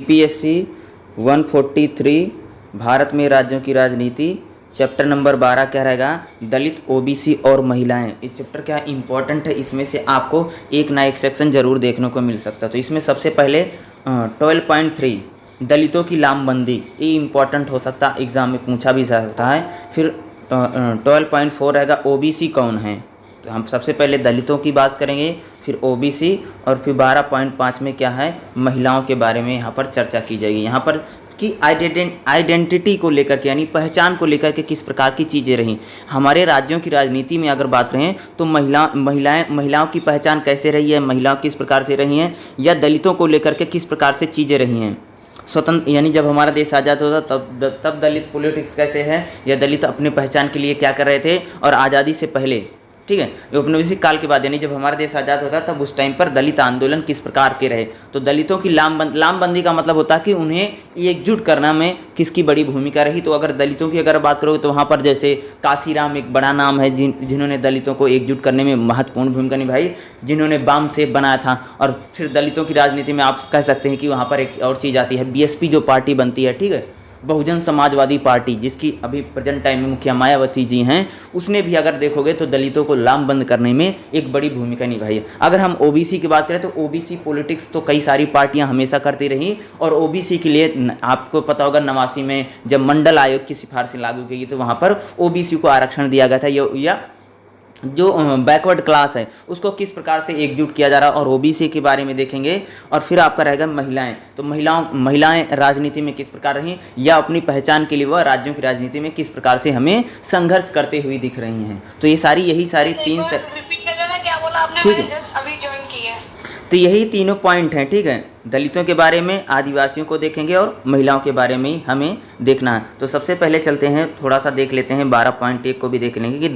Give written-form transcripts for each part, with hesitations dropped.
UPSC 143 Bharat में राज्यों की राजनीति, चैप्टर नंबर 12 क्या रहेगा, दलित, ओबीसी और महिलाएं। ये चैप्टर क्या इंपॉर्टेंट है, इसमें से आपको एक ना एक सेक्शन जरूर देखने को मिल सकता है। तो इसमें सबसे पहले 12.3 दलितों की लामबंदी, ये इंपॉर्टेंट हो सकता है, एग्जाम में पूछा भी जा सकता है। फिर 12.4 रहेगा ओबीसी कौन है, तो हम सबसे पहले दलितों की बात करेंगे, फिर ओबीसी, और फिर 12.5 में क्या है, महिलाओं के बारे में यहाँ पर चर्चा की जाएगी। यहाँ पर कि आइडेंटिटी को लेकर के, यानी पहचान को लेकर के किस प्रकार की चीज़ें रहीं हमारे राज्यों की राजनीति में। अगर बात करें तो महिलाओं की पहचान कैसे रही है, महिलाओं किस प्रकार से रही हैं, या दलितों को लेकर के किस प्रकार से चीज़ें रही हैं। स्वतंत्र यानी जब हमारा देश आज़ाद होता तब दलित पॉलिटिक्स कैसे है, या दलित अपने पहचान के लिए क्या कर रहे थे, और आज़ादी से पहले, ठीक है, औपनिवेशिक काल के बाद, यानी जब हमारा देश आज़ाद होता तब उस टाइम पर दलित आंदोलन किस प्रकार के रहे। तो दलितों की लामबंदी का मतलब होता है कि उन्हें एकजुट करना में किसकी बड़ी भूमिका रही। तो अगर दलितों की अगर बात करोगे तो वहाँ पर जैसे काशीराम एक बड़ा नाम है, जिन्होंने दलितों को एकजुट करने में महत्वपूर्ण भूमिका निभाई, जिन्होंने बाम सेफ बनाया था। और फिर दलितों की राजनीति में आप कह सकते हैं कि वहाँ पर एक और चीज़ आती है, बीएसपी जो पार्टी बनती है, ठीक है, बहुजन समाजवादी पार्टी, जिसकी अभी प्रेजेंट टाइम में मुखिया मायावती जी हैं, उसने भी अगर देखोगे तो दलितों को लामबंद करने में एक बड़ी भूमिका निभाई है। अगर हम ओबीसी की बात करें तो ओबीसी पॉलिटिक्स तो कई सारी पार्टियां हमेशा करती रही, और ओबीसी के लिए आपको पता होगा 89 में जब मंडल आयोग की सिफारिशें लागू की गई तो वहाँ पर ओबीसी को आरक्षण दिया गया था, या जो बैकवर्ड क्लास है उसको किस प्रकार से एकजुट किया जा रहा है, और ओबीसी के बारे में देखेंगे। और फिर आपका रहेगा महिलाएं, तो महिलाएं राजनीति में किस प्रकार रही, या अपनी पहचान के लिए वह राज्यों की राजनीति में किस प्रकार से हमें संघर्ष करते हुए दिख रही हैं। तो ये यही सारी तीन, ठीक है, तो यही तीनों पॉइंट हैं, ठीक है। दलितों के बारे में, आदिवासियों को देखेंगे, और महिलाओं के बारे में ही हमें देखना है। तो सबसे पहले चलते हैं, थोड़ा सा देख लेते हैं, 12.1 को भी देख लेंगे कि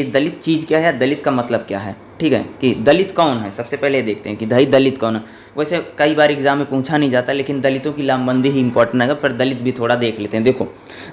दलित चीज़ क्या है, दलित का मतलब क्या है, ठीक है, कि दलित कौन है। सबसे पहले देखते हैं कि दलित कौन है। वैसे कई बार एग्जाम में पूछा नहीं जाता, लेकिन दलितों की लामबंदी ही इंपॉर्टेंट है, पर दलित भी थोड़ा देख लेते हैं। देखो,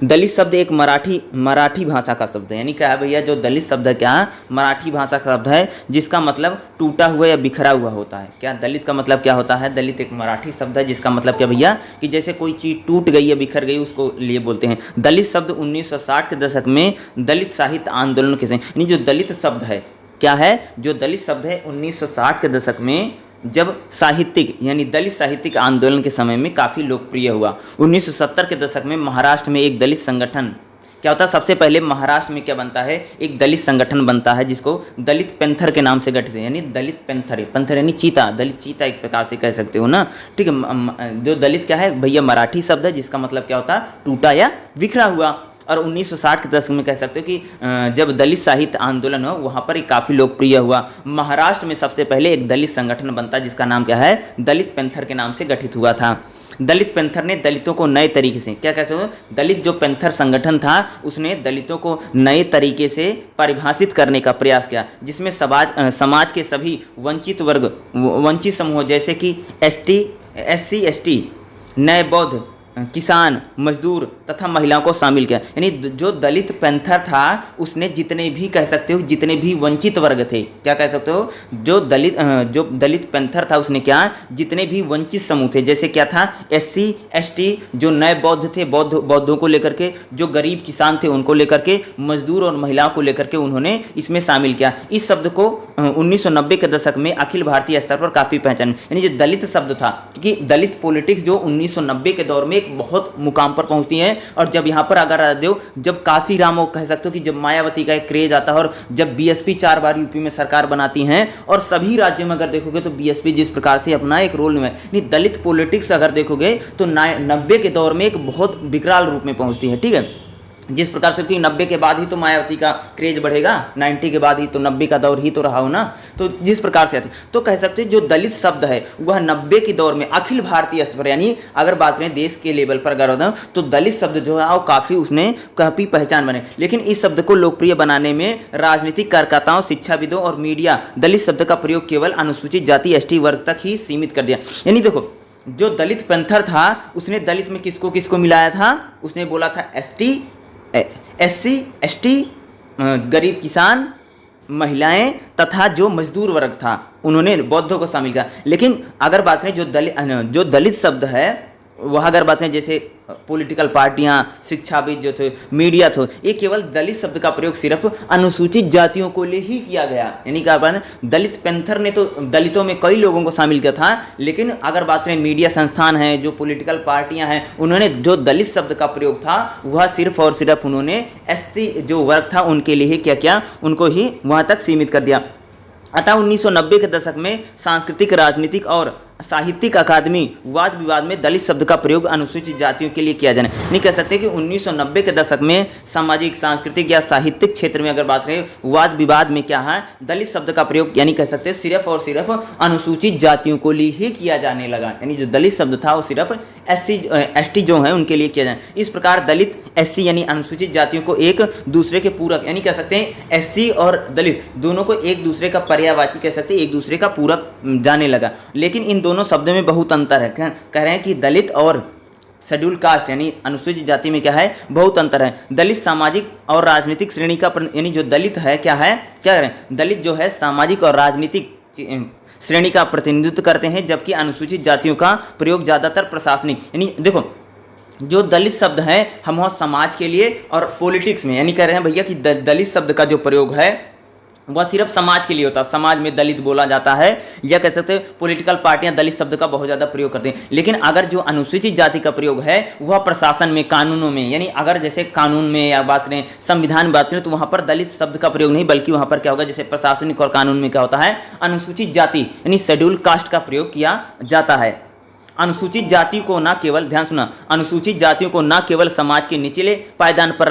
दलित शब्द एक मराठी भाषा का शब्द है, यानी क्या है भैया, जो दलित शब्द है क्या है, मराठी भाषा का शब्द है, जिसका मतलब टूटा हुआ या बिखरा हुआ होता है। क्या दलित का मतलब क्या होता है, दलित एक मराठी शब्द है जिसका मतलब क्या भैया, कि जैसे कोई चीज़ टूट गई या बिखर गई, उसको लिए बोलते हैं। दलित शब्द 1960 के दशक में दलित साहित्य आंदोलन के, यानी जो दलित शब्द है क्या है, जो दलित शब्द है 1960 के दशक में जब साहित्यिक यानी दलित साहित्यिक आंदोलन के समय में काफ़ी लोकप्रिय हुआ। 1970 के दशक में महाराष्ट्र में एक दलित संगठन क्या होता है, सबसे पहले महाराष्ट्र में क्या बनता है, एक दलित संगठन बनता है जिसको दलित पैंथर के नाम से गठित है, यानी दलित पैंथर यानी चीता, दलित चीता एक प्रकार से कह सकते हो ना, ठीक है। जो दलित क्या है भैया, मराठी शब्द है जिसका मतलब क्या होता है, टूटा या बिखरा हुआ। और 1960 के दशक में कह सकते हो कि जब दलित साहित्य आंदोलन हो, वहाँ पर काफ़ी लोकप्रिय हुआ। महाराष्ट्र में सबसे पहले एक दलित संगठन बनता है जिसका नाम क्या है, दलित पैंथर के नाम से गठित हुआ था। दलित पैंथर ने दलितों को नए तरीके से, क्या कहते हो, दलित जो पैंथर संगठन था उसने दलितों को नए तरीके से परिभाषित करने का प्रयास किया, जिसमें समाज के सभी वंचित वर्ग, वंचित समूह जैसे कि SC ST, नए बौद्ध, किसान, मजदूर तथा महिलाओं को शामिल किया। यानी जो दलित पैंथर था उसने जितने भी कह सकते हो, जितने भी वंचित वर्ग थे, क्या कह सकते हो, जो दलित पैंथर था उसने क्या, जितने भी वंचित समूह थे, जैसे क्या था, SC ST, जो नए बौद्ध थे, बौद्धों को लेकर के, जो गरीब किसान थे उनको लेकर के, मजदूर और महिलाओं को लेकर के उन्होंने इसमें शामिल किया। इस शब्द को 1990 के दशक में अखिल भारतीय स्तर पर काफ़ी पहचान, यानी जो दलित शब्द था, क्योंकि दलित पॉलिटिक्स जो 1990 के दौर में बहुत मुकाम पर पहुंचती है। और जब यहाँ पर अगर जब काशीराम कह सकते हो कि जब मायावती का एक क्रेज आता है, और जब बीएसपी 4 बार यूपी में सरकार बनाती हैं, और सभी राज्यों में अगर देखोगे तो बीएसपी जिस प्रकार से अपना एक रोल निभाए, दलित पॉलिटिक्स अगर देखोगे तो 90 के दौर में एक बहुत विकराल रूप में पहुंचती है, ठीक है। जिस प्रकार से कि 90 के बाद ही तो मायावती का क्रेज बढ़ेगा, 90 के बाद ही तो 90 का दौर ही तो रहा हो ना, तो जिस प्रकार से आती, तो कह सकते हैं जो दलित शब्द है वह 90 के दौर में अखिल भारतीय स्तर पर, यानी अगर बात करें देश के लेवल पर अगर होता है तो दलित शब्द जो है वो काफ़ी उसने काफ़ी पहचान बने। लेकिन इस शब्द को लोकप्रिय बनाने में राजनीतिक कार्यकर्ताओं, शिक्षाविदों और मीडिया दलित शब्द का प्रयोग केवल अनुसूचित जाति ST वर्ग तक ही सीमित कर दिया। यानी देखो, जो दलित पैंथर था उसने दलित में किसको किसको मिलाया था, उसने बोला था SC ST, गरीब किसान, महिलाएं तथा जो मजदूर वर्ग था उन्होंने बौद्धों को शामिल किया। लेकिन अगर बात करें जो दलित शब्द है वह अगर बात करें जैसे पॉलिटिकल पार्टियां, शिक्षाविद जो थे, मीडिया थे, ये केवल दलित शब्द का प्रयोग सिर्फ अनुसूचित जातियों को लिए ही किया गया। यानी क्या बात है, दलित पैंथर ने तो दलितों में कई लोगों को शामिल किया था, लेकिन अगर बात करें मीडिया संस्थान है, जो पॉलिटिकल पार्टियां हैं, उन्होंने जो दलित शब्द का प्रयोग था वह सिर्फ और सिर्फ उन्होंने एससी जो वर्ग था उनके लिए ही क्या किया, उनको ही वहाँ तक सीमित कर दिया। अतः 1990 के दशक में सांस्कृतिक, राजनीतिक और साहित्यिक अकादमी वाद विवाद में दलित शब्द का प्रयोग अनुसूचित जातियों के लिए किया जाना, नहीं कह सकते कि 1990 के दशक में सामाजिक, सांस्कृतिक या साहित्यिक क्षेत्र में अगर बात करें वाद विवाद में क्या है, दलित शब्द का प्रयोग यानी कह सकते हैं सिर्फ और सिर्फ अनुसूचित जातियों को लिए ही किया जाने लगा। यानी जो दलित शब्द था वो सिर्फ एससी एसटी जो है उनके लिए किया जाए। इस प्रकार दलित, एससी यानी अनुसूचित जातियों को एक दूसरे के पूरक, यानी कह सकते हैं एससी और दलित दोनों को एक दूसरे का पर्यायवाची कह सकते हैं, एक दूसरे का पूरक जाने लगा। लेकिन इन दोनों शब्दों में बहुत अंतर है। कह रहे हैं कि दलित और शेड्यूल कास्ट यानी अनुसूचित जाति में क्या है, बहुत अंतर है। दलित सामाजिक और राजनीतिक श्रेणी का यानी जो दलित है क्या है, क्या करें, दलित जो है सामाजिक और राजनीतिक श्रेणी का प्रतिनिधित्व करते हैं, जबकि अनुसूचित जातियों का प्रयोग ज़्यादातर प्रशासनिक, यानी देखो जो दलित शब्द है हम वहाँ समाज के लिए और पॉलिटिक्स में, यानी कह रहे हैं भैया कि दलित शब्द का जो प्रयोग है वह सिर्फ समाज के लिए होता है, समाज में दलित बोला जाता है, या कह सकते हैं पॉलिटिकल पार्टियां दलित शब्द का बहुत ज़्यादा प्रयोग करते हैं। लेकिन अगर जो अनुसूचित जाति का प्रयोग है वह प्रशासन में, कानूनों में, यानी अगर जैसे कानून में या बात करें, संविधान में बात करें, तो वहाँ पर दलित शब्द का प्रयोग नहीं, बल्कि वहाँ पर क्या होगा, जैसे प्रशासनिक और कानून में क्या होता है, अनुसूचित जाति यानी शेड्यूल कास्ट का प्रयोग किया जाता है। अनुसूचित जाति को न केवल, ध्यान सुना, अनुसूचित जातियों को न केवल समाज के निचले पायदान पर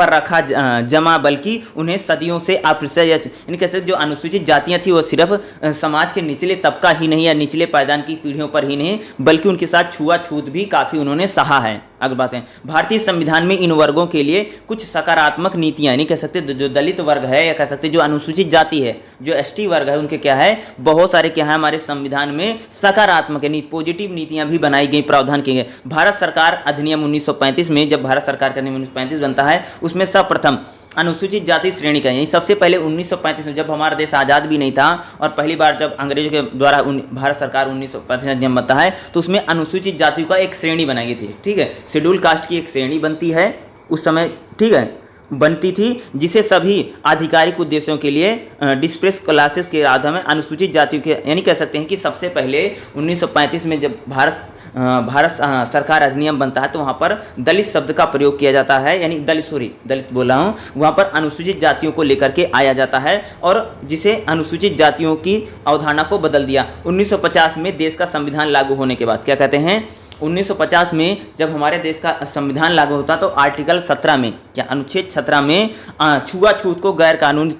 रखा जमा, बल्कि उन्हें सदियों से अप्रसय, यानी कैसे जो अनुसूचित जातियां थी वो सिर्फ समाज के निचले तबका ही नहीं या निचले पायदान की पीढ़ियों पर ही नहीं, बल्कि उनके साथ छुआछूत भी काफ़ी उन्होंने सहा है। अगर बात है भारतीय संविधान में इन वर्गों के लिए कुछ सकारात्मक नीतियां, यानी कह सकते जो दलित वर्ग है या कह सकते जो अनुसूचित जाति है, जो एसटी वर्ग है, उनके क्या है, बहुत सारे क्या है हमारे संविधान में सकारात्मक यानी पॉजिटिव नीतियां भी बनाई गई, प्रावधान किए गए। भारत सरकार अधिनियम 1935 में, जब भारत सरकार का अधिनियम 1935 बनता है, उसमें सर्वप्रथम अनुसूचित जाति श्रेणी का, यानी सबसे पहले 1935 में, जब हमारा देश आज़ाद भी नहीं था और पहली बार जब अंग्रेजों के द्वारा भारत सरकार 1935 अधिनियम बनता है, तो उसमें अनुसूचित जातियों का एक श्रेणी बनाई गई थी। ठीक है, शेड्यूल कास्ट की एक श्रेणी बनती है उस समय, ठीक है, बनती थी, जिसे सभी आधिकारिक उद्देश्यों के लिए डिस्प्रेस क्लासेस के आधार में अनुसूचित जातियों के, यानी कह सकते हैं कि सबसे पहले 1935 में जब भारत सरकार अधिनियम बनता है, तो वहाँ पर दलित शब्द का प्रयोग किया जाता है, यानी दलित बोला हूँ, वहाँ पर अनुसूचित जातियों को लेकर के आया जाता है, और जिसे अनुसूचित जातियों की अवधारणा को बदल दिया। 1950 में देश का संविधान लागू होने के बाद क्या कहते हैं, 1950 में जब हमारे देश का संविधान लागू होता, तो आर्टिकल 17 में क्या, अनुच्छेद 17 में छुआछूत को गैर कानूनी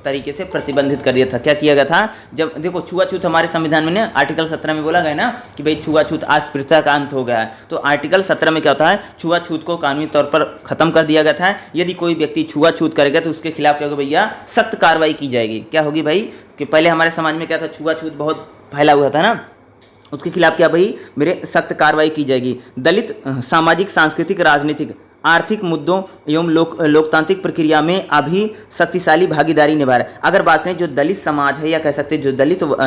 तरीके से प्रतिबंधित कर दिया था। क्या किया गया था, जब देखो छुआछूत हमारे संविधान में ना आर्टिकल 17 में बोला गया ना कि भाई छुआछूत अस्पृश्यता का अंत हो गया है, तो आर्टिकल 17 में क्या होता है, छुआछूत को कानूनी तौर पर खत्म कर दिया गया था। यदि कोई व्यक्ति छुआछूत करेगा तो उसके खिलाफ क्या होगा भैया, सख्त कार्रवाई की जाएगी। क्या होगी भाई, कि पहले हमारे समाज में क्या था, छुआछूत बहुत फैला हुआ था ना, उसके खिलाफ क्या भाई मेरे सख्त कार्रवाई की जाएगी। दलित सामाजिक, सांस्कृतिक, राजनीतिक, आर्थिक मुद्दों एवं लोकतांत्रिक प्रक्रिया में अभी शक्तिशाली भागीदारी निभा रहा है। अगर बात करें जो दलित समाज है, या कह सकते हैं जो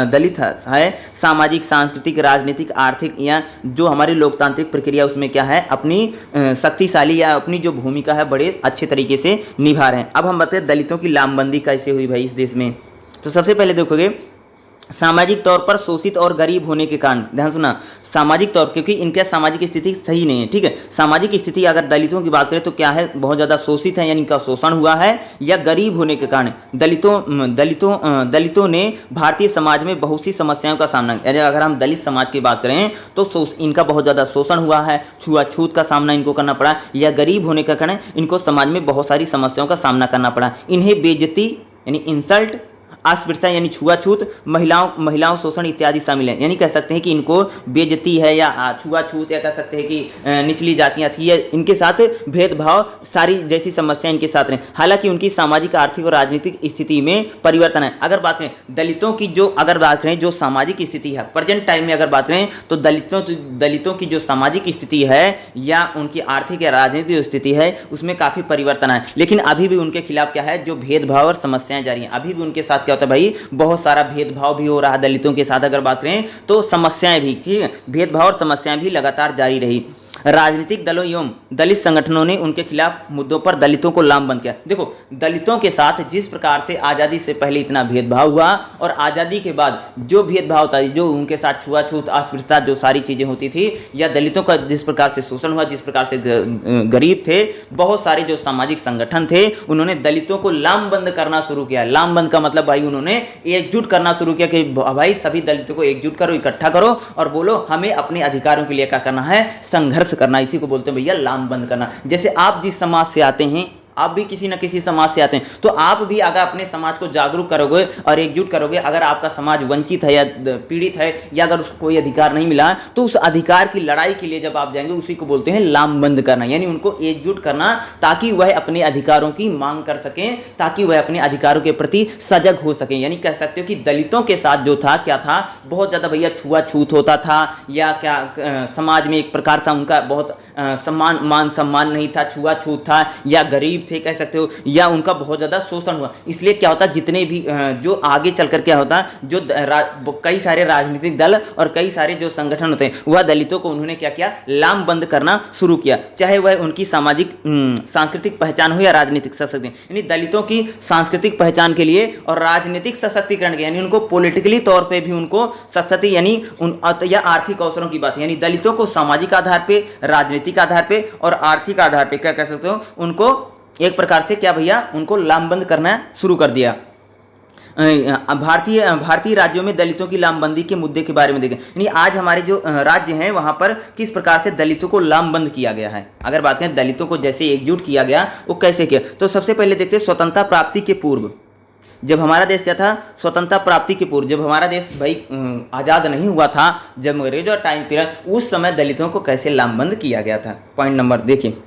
दलित है, सामाजिक, सांस्कृतिक, राजनीतिक, आर्थिक या जो हमारी लोकतांत्रिक प्रक्रिया, उसमें क्या है, अपनी शक्तिशाली या अपनी जो भूमिका है बड़े अच्छे तरीके से निभा रहे हैं। अब हम बताते हैं दलितों की लामबंदी कैसे हुई भाई इस देश में। तो सबसे पहले देखोगे सामाजिक तौर पर शोषित और गरीब होने के कारण, ध्यान सुना, सामाजिक तौर, क्योंकि इनके सामाजिक स्थिति सही नहीं है। ठीक है, सामाजिक स्थिति अगर दलितों की बात करें तो क्या है, बहुत ज़्यादा शोषित है, यानी इनका शोषण हुआ है, या गरीब होने के कारण दलितों ने भारतीय समाज में बहुत सी समस्याओं का सामना किया। अगर हम दलित समाज की बात करें तो इनका बहुत ज़्यादा शोषण हुआ है, छुआछूत का सामना इनको करना पड़ा, या गरीब होने के कारण इनको समाज में बहुत सारी समस्याओं का सामना करना पड़ा। इन्हें बेइज्जती यानी इंसल्ट, अस्पृश्यता यानी छुआछूत, महिलाओं शोषण इत्यादि शामिल हैं। यानी कह सकते हैं कि इनको बेइज्जती है या छुआछूत, या कह सकते हैं कि निचली जातियां थी, या इनके साथ भेदभाव, सारी जैसी समस्याएं इनके साथ रहे। हालांकि उनकी सामाजिक, आर्थिक और राजनीतिक स्थिति में परिवर्तन है। अगर बात करें दलितों की, अगर बात करें जो सामाजिक स्थिति है प्रेजेंट टाइम में, अगर बात करें तो दलितों की जो सामाजिक स्थिति है या उनकी आर्थिक या राजनीतिक स्थिति है, उसमें काफ़ी परिवर्तन है। लेकिन अभी भी उनके खिलाफ क्या है, जो भेदभाव और समस्याएं जारी हैं, अभी भी उनके साथ क्या होता है भाई, बहुत सारा भेदभाव भी हो रहा है दलितों के साथ। अगर बात करें तो समस्याएं भी, ठीक है, भेदभाव और समस्याएं भी लगातार जारी रही। राजनीतिक दलों एवं दलित संगठनों ने उनके खिलाफ मुद्दों पर दलितों को लामबंद किया। देखो, दलितों के साथ जिस प्रकार से आज़ादी से पहले इतना भेदभाव हुआ और आज़ादी के बाद जो भेदभाव था, जो उनके साथ छुआछूत, अस्पृश्यता, जो सारी चीज़ें होती थी, या दलितों का जिस प्रकार से शोषण हुआ, जिस प्रकार से गरीब थे, बहुत सारे जो सामाजिक संगठन थे उन्होंने दलितों को लामबंद करना शुरू किया। लामबंद का मतलब भाई उन्होंने एकजुट करना शुरू किया कि भाई सभी दलितों को एकजुट करो, इकट्ठा करो और बोलो हमें अपने अधिकारों के लिए क्या करना है, संघर्ष करना। इसी को बोलते हैं भैया लामबंद करना। जैसे आप जिस समाज से आते हैं, आप भी किसी न किसी समाज से आते हैं, तो आप भी अगर अपने समाज को जागरूक करोगे और एकजुट करोगे, अगर आपका समाज वंचित है या पीड़ित है या अगर उसको कोई अधिकार नहीं मिला, तो उस अधिकार की लड़ाई के लिए जब आप जाएंगे, उसी को बोलते हैं लामबंद करना, यानी उनको एकजुट करना ताकि वह अपने अधिकारों की मांग कर सकें, ताकि वह अपने अधिकारों के प्रति सजग हो सकें। यानी कह सकते हो कि दलितों के साथ जो था, क्या था, बहुत ज़्यादा भैया छुआछूत होता था, या क्या समाज में एक प्रकार से उनका बहुत मान सम्मान नहीं था, छुआछूत था, या गरीब थे कह सकते हो, या उनका बहुत ज़्यादा शोषण हुआ। इसलिए क्या होता, जितने भी जो आगे चलकर क्या होता, जो कई सारे राजनीतिक दल और कई सारे जो संगठन होते हैं, वह दलितों को उन्होंने क्या किया, लामबंद करना शुरू किया, चाहे वह उनकी सामाजिक सांस्कृतिक पहचान हो या राजनीतिक सशक्तिकरण। यानी दलितों की सांस्कृतिक पहचान के लिए और राजनीतिक सशक्तिकरण के, यानी उनको पॉलिटिकली तौर पर भी उनको सशक्ति, यानी या आर्थिक अवसरों की बात, यानी दलितों को सामाजिक आधार पर, राजनीतिक आधार पर और आर्थिक आधार पर क्या कह सकते हो, उनको एक प्रकार से क्या भैया, उनको लामबंद करना शुरू कर दिया। भारतीय राज्यों में दलितों की लामबंदी के मुद्दे के बारे में देखें, यानी आज हमारे जो राज्य हैं वहां पर किस प्रकार से दलितों को लामबंद किया गया है। अगर बात करें दलितों को जैसे एकजुट किया गया, वो कैसे किया, तो सबसे पहले देखते हैं स्वतंत्रता प्राप्ति के पूर्व, जब हमारा देश क्या था, स्वतंत्रता प्राप्ति के पूर्व, जब हमारा देश भाई आज़ाद नहीं हुआ था, जब अंग्रेजों टाइम पीरियड, उस समय दलितों को कैसे लामबंद किया गया था। पॉइंट नंबर देखिए,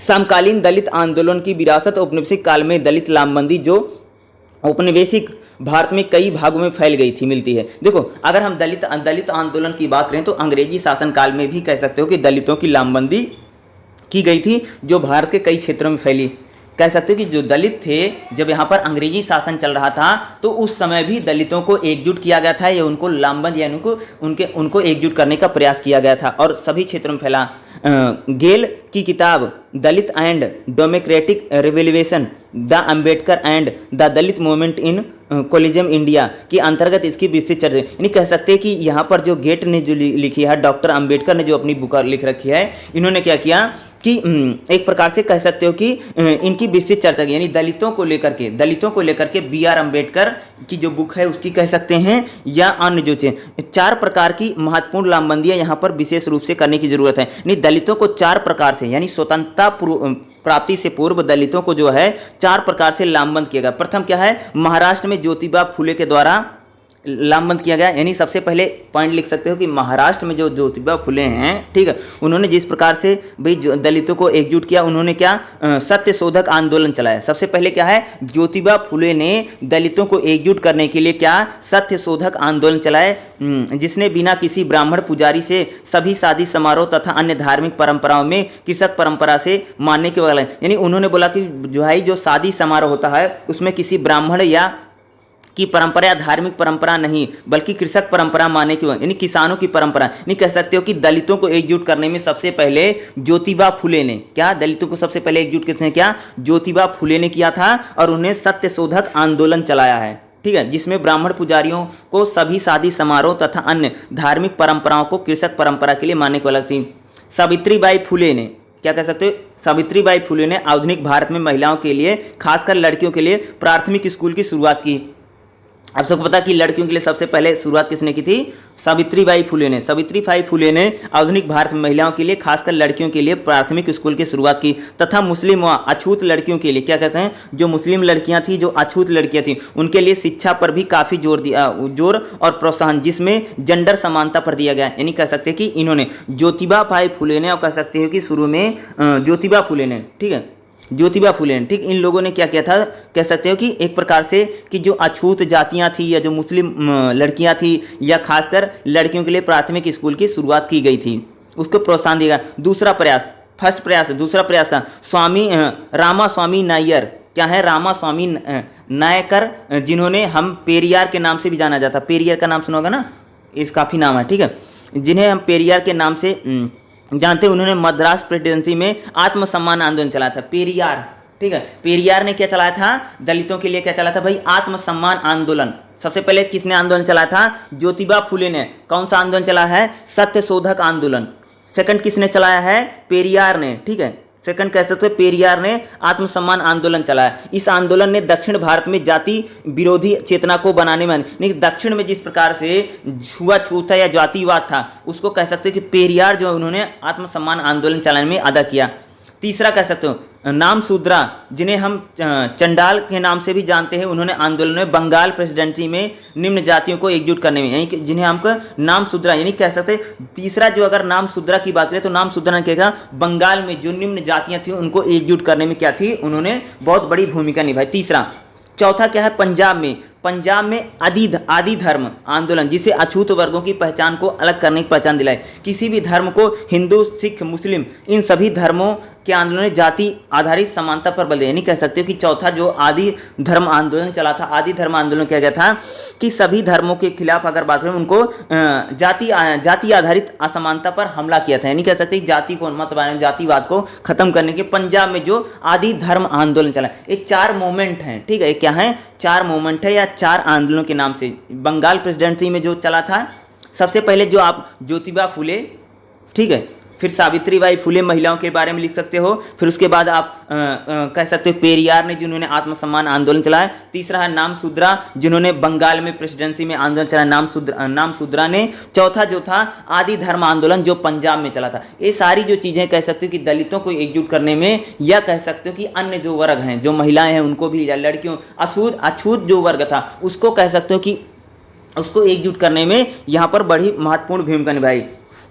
समकालीन दलित आंदोलन की विरासत औपनिवेशिक काल में दलित लामबंदी जो औपनिवेशिक भारत में कई भागों में फैल गई थी मिलती है। देखो, अगर हम दलित आंदोलन की बात करें तो अंग्रेजी शासन काल में भी कह सकते हो कि दलितों की लामबंदी की गई थी, जो भारत के कई क्षेत्रों में फैली। कह सकते हो कि जो दलित थे, जब यहाँ पर अंग्रेजी शासन चल रहा था, तो उस समय भी दलितों को एकजुट किया गया था, या उनको लामबंद या उनको एकजुट करने का प्रयास किया गया था और सभी क्षेत्रों में फैला। गेल की किताब Dalit and democratic revolution, the Ambedkar and the Dalit movement in colonial India के अंतर्गत इसकी विस्तृत चर्चा, यानी कह सकते हैं कि यहाँ पर जो गेट ने जो लिखी है, डॉक्टर अंबेडकर ने जो अपनी बुक लिख रखी है, इन्होंने क्या किया कि एक प्रकार से कह सकते हो कि इनकी विस्तृत चर्चा की, यानी दलितों को लेकर के B.R. अम्बेडकर की जो बुक है उसकी कह सकते हैं, या अन्य जो 4 प्रकार की महत्वपूर्ण लामबंदियां यहाँ पर विशेष रूप से करने की जरूरत है। यानी दलितों को 4 प्रकार से, यानी स्वतंत्रता प्राप्ति से पूर्व दलितों को जो है 4 प्रकार से लामबंद किया गया। प्रथम क्या है, महाराष्ट्र में ज्योतिबा फुले के द्वारा लामबंद किया गया। यानी सबसे पहले पॉइंट लिख सकते हो कि महाराष्ट्र में जो ज्योतिबा फुले हैं, ठीक है, उन्होंने जिस प्रकार से भाई दलितों को एकजुट किया, उन्होंने क्या सत्यशोधक आंदोलन चलाया। सबसे पहले क्या है, ज्योतिबा फुले ने दलितों को एकजुट करने के लिए क्या सत्यशोधक आंदोलन चलाए, जिसने बिना किसी ब्राह्मण पुजारी से सभी शादी समारोह तथा अन्य धार्मिक परंपराओं में कृषक परंपरा से मानने के बगैर, यानी उन्होंने बोला कि जो शादी समारोह होता है उसमें किसी ब्राह्मण या की परंपरा या धार्मिक परंपरा नहीं, बल्कि कृषक परंपरा माने की, यानी किसानों की परंपरा। नहीं कह सकते हो कि दलितों को एकजुट करने में सबसे पहले ज्योतिबा फुले ने क्या, दलितों को सबसे पहले एकजुट किसने किया, ज्योतिबा फुले ने किया था, और उन्हें सत्यशोधक आंदोलन चलाया है, ठीक है, जिसमें ब्राह्मण पुजारियों को सभी शादी समारोह तथा अन्य धार्मिक परंपराओं को कृषक परंपरा के लिए मानने को अलग थी। सावित्रीबाई फुले ने क्या कह सकते हो, सावित्रीबाई फुले ने आधुनिक भारत में महिलाओं के लिए, खासकर लड़कियों के लिए प्राथमिक स्कूल की शुरुआत की। आप सबको पता कि लड़कियों के लिए सबसे पहले शुरुआत किसने की थी, सावित्रीबाई फुले ने। सावित्रीबाई फुले ने आधुनिक भारत में महिलाओं के लिए, खासकर लड़कियों के लिए प्राथमिक स्कूल की शुरुआत की, तथा मुस्लिम व अछूत लड़कियों के लिए, क्या कहते हैं, जो मुस्लिम लड़कियां थी, जो अछूत लड़कियां थी, उनके लिए शिक्षा पर भी काफ़ी जोर और प्रोत्साहन, जिसमें जेंडर समानता पर दिया गया। यानी कह सकते हैं कि इन्होंने ज्योतिबा फुले ने, और कह सकते हो कि शुरू में ज्योतिबा फुले ने, ठीक है, ज्योतिबा फुले, ठीक, इन लोगों ने क्या किया था, कह सकते हो कि एक प्रकार से कि जो अछूत जातियां थी या जो मुस्लिम लड़कियां थी या खासकर लड़कियों के लिए प्राथमिक स्कूल की शुरुआत की गई थी, उसको प्रोत्साहन दिया। दूसरा प्रयास था स्वामी रामास्वामी नायर, क्या है, नायकर, जिन्होंने हम पेरियार के नाम से भी जाना जाता, पेरियार का नाम सुना होगा ना, इस काफ़ी नाम है, ठीक है, जिन्हें हम पेरियार के नाम से जानते हैं, उन्होंने मद्रास प्रेसिडेंसी में आत्मसम्मान आंदोलन चलाया था। पेरियार, ठीक है, पेरियार ने क्या चलाया था, दलितों के लिए क्या चलाया था भाई, आत्मसम्मान आंदोलन। सबसे पहले किसने आंदोलन चलाया था, ज्योतिबा फुले ने। कौन सा आंदोलन चला है, सत्यशोधक आंदोलन। सेकंड किसने चलाया है, पेरियार ने, ठीक है, सेकंड कह सकते हो पेरियार ने आत्मसम्मान आंदोलन चलाया। इस आंदोलन ने दक्षिण भारत में जाति विरोधी चेतना को बनाने में, दक्षिण में जिस प्रकार से छुआछूत था या जातिवाद था, उसको कह सकते हो कि पेरियार जो उन्होंने आत्मसम्मान आंदोलन चलाने में अदा किया। तीसरा कह सकते हो नाम शूद्रा, जिन्हें हम चंडाल के नाम से भी जानते हैं, उन्होंने आंदोलन में बंगाल प्रेसिडेंसी में निम्न जातियों को एकजुट करने में, यानी कि जिन्हें हम नाम शूद्रा यानी कह सकते हैं। तीसरा जो अगर नाम शूद्रा की बात करें तो नाम शूद्रा ने क्या कहा, बंगाल में जो निम्न जातियां थी उनको एकजुट करने में क्या थी, उन्होंने बहुत बड़ी भूमिका निभाई। तीसरा। चौथा क्या है, पंजाब में आदि धर्म आंदोलन, जिसे अछूत वर्गों की पहचान को अलग करने की पहचान दिलाई। किसी भी धर्म को, हिंदू, सिख, मुस्लिम, इन सभी धर्मों के आंदोलन ने जाति आधारित समानता पर बल दिया। यानी कह सकते हो कि चौथा जो आदि धर्म आंदोलन चला था, आदि धर्म आंदोलन किया गया था कि सभी धर्मों के खिलाफ अगर बात करें, उनको जाति आधारित असमानता पर हमला किया था। यानी कह सकते हैं जाति को उन्मत्त बनाने, जातिवाद को खत्म करने के पंजाब में जो आदि धर्म आंदोलन चला। ये 4 मूवमेंट हैं, ठीक है, क्या है, 4 मूवमेंट है या 4 आंदोलनों के नाम से। बंगाल प्रेसिडेंसी में जो चला था, सबसे पहले जो आप ज्योतिबा फुले, ठीक है, फिर सावित्रीबाई फुले महिलाओं के बारे में लिख सकते हो। फिर उसके बाद आप कह सकते हो पेरियार ने, जिन्होंने आत्मसम्मान आंदोलन चलाया। तीसरा है नाम शूद्रा, जिन्होंने बंगाल में प्रेसिडेंसी में आंदोलन चलाया, नाम शूद्रा ने। चौथा जो था आदि धर्म आंदोलन, जो पंजाब में चला था। ये सारी जो चीज़ें कह सकते हो कि दलितों को एकजुट करने में, या कह सकते हो कि अन्य जो वर्ग हैं, जो महिलाएं हैं उनको भी, या लड़कियों, अछूत जो वर्ग था उसको कह सकते हो कि उसको एकजुट करने में यहाँ पर बड़ी महत्वपूर्ण भूमिका निभाई।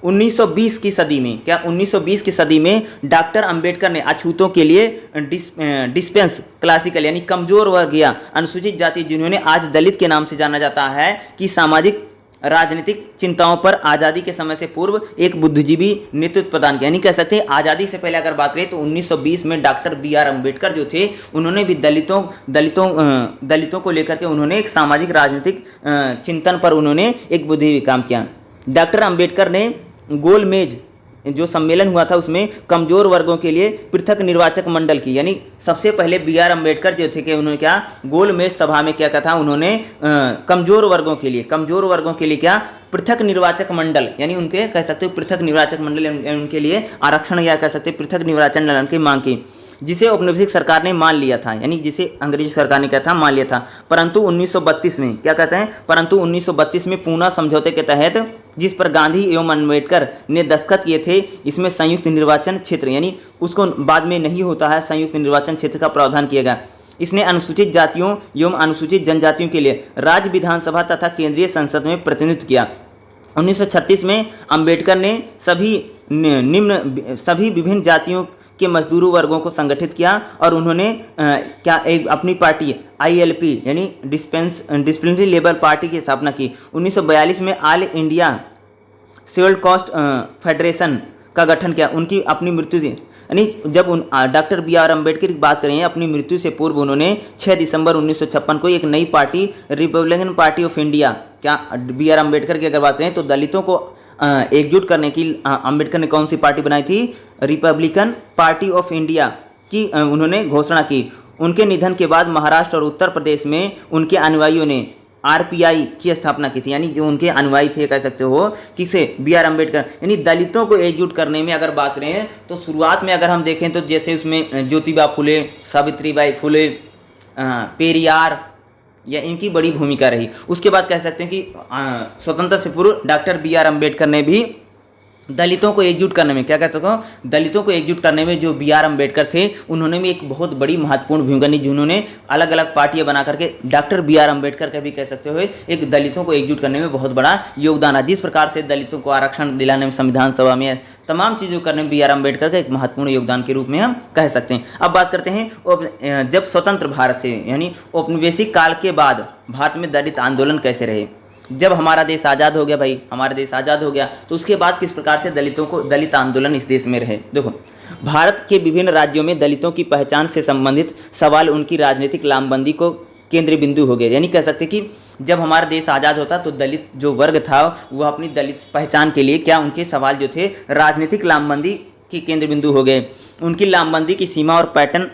1920 की सदी में, क्या 1920 की सदी में डॉक्टर अंबेडकर ने अछूतों के लिए डिस्पेंस क्लासिकल यानी कमजोर वर्ग या अनुसूचित जाति, जिन्होंने आज दलित के नाम से जाना जाता है, कि सामाजिक राजनीतिक चिंताओं पर आज़ादी के समय से पूर्व एक बुद्धिजीवी नेतृत्व प्रदान किया। यानी कह सकते हैं आज़ादी से पहले अगर बात करें तो 1920 में डॉक्टर BR अम्बेडकर जो थे, उन्होंने भी दलितों को लेकर के उन्होंने एक सामाजिक राजनीतिक चिंतन पर उन्होंने एक बुद्धिजीवी काम किया। डॉक्टर अम्बेडकर ने गोल मेज जो सम्मेलन हुआ था उसमें कमजोर वर्गों के लिए पृथक निर्वाचक मंडल की, यानी सबसे पहले BR अम्बेडकर जो थे कि उन्होंने क्या गोल मेज सभा में क्या कहा था, उन्होंने कमजोर वर्गों के लिए क्या पृथक निर्वाचक मंडल, यानी उनके कह सकते हो पृथक निर्वाचक मंडल, उनके लिए आरक्षण या कह सकते पृथक निर्वाचन मंडल की मांग की, जिसे औपनिवेशिक सरकार ने मान लिया था, यानी जिसे अंग्रेजी सरकार ने क्या था, मान लिया था। परंतु 1932 में क्या कहते हैं, परंतु 1932 में पूना समझौते के तहत, जिस पर गांधी एवं अम्बेडकर ने दस्तखत किए थे, इसमें संयुक्त निर्वाचन क्षेत्र, यानी उसको बाद में नहीं होता है, संयुक्त निर्वाचन क्षेत्र का प्रावधान किया गया। इसने अनुसूचित जातियों एवं अनुसूचित जनजातियों के लिए राज्य विधानसभा तथा केंद्रीय संसद में प्रतिनिधित्व किया। 1936 में अम्बेडकर ने सभी विभिन्न जातियों के मजदूरों वर्गों को संगठित किया और उन्होंने एक अपनी पार्टी ILP यानी डिस्प्लिनरी लेबर पार्टी की स्थापना की। 1942 में all India scheduled caste federation का गठन किया। उनकी अपनी मृत्यु से, यानी जब डॉक्टर BR अम्बेडकर की बात करें, अपनी मृत्यु से पूर्व उन्होंने 6 दिसंबर 1956 को एक नई party Republican party of India, क्या BR अम्बेडकर की अगर बात करें तो दलितों को एकजुट करने की अम्बेडकर ने कौन सी पार्टी बनाई थी, रिपब्लिकन पार्टी ऑफ इंडिया की उन्होंने घोषणा की। उनके निधन के बाद महाराष्ट्र और उत्तर प्रदेश में उनके अनुयायियों ने RPI की स्थापना की थी, यानी जो उनके अनुयायी थे कह सकते हो किसे, BR अम्बेडकर। यानी दलितों को एकजुट करने में अगर बात करें तो शुरुआत में अगर हम देखें तो जैसे उसमें ज्योतिबा फुले, सावित्रीबाई फुले, पेरियार, या इनकी बड़ी भूमिका रही। उसके बाद कह सकते हैं कि स्वतंत्रता से पूर्व डॉक्टर BR अम्बेडकर ने भी दलितों को एकजुट करने में, क्या कह सकता हूँ, दलितों को एकजुट करने में जो BR अम्बेडकर थे उन्होंने भी एक बहुत बड़ी महत्वपूर्ण भूमिका निभाई, जिन्होंने अलग अलग पार्टियां बना करके डॉक्टर BR अम्बेडकर का भी कह सकते हो एक दलितों को एकजुट करने में बहुत बड़ा योगदान है। जिस प्रकार से दलितों को आरक्षण दिलाने में, संविधान सभा में तमाम चीज़ों करने में BR अम्बेडकर का एक महत्वपूर्ण योगदान के रूप में हम कह सकते हैं। अब बात करते हैं जब स्वतंत्र भारत से, यानी औपनिवेशिक काल के बाद भारत में दलित आंदोलन कैसे रहे। जब हमारा देश आज़ाद हो गया भाई, हमारा देश आज़ाद हो गया तो उसके बाद किस प्रकार से दलित आंदोलन इस देश में रहे। देखो, भारत के विभिन्न राज्यों में दलितों की पहचान से संबंधित सवाल, उनकी राजनीतिक लामबंदी को केंद्रीय बिंदु हो गया। यानी कह सकते कि जब हमारा देश आज़ाद होता तो दलित जो वर्ग था वह अपनी दलित पहचान के लिए क्या उनके सवाल जो थे राजनीतिक लामबंदी की केंद्र बिंदु हो गए। उनकी लामबंदी की सीमा और पैटर्न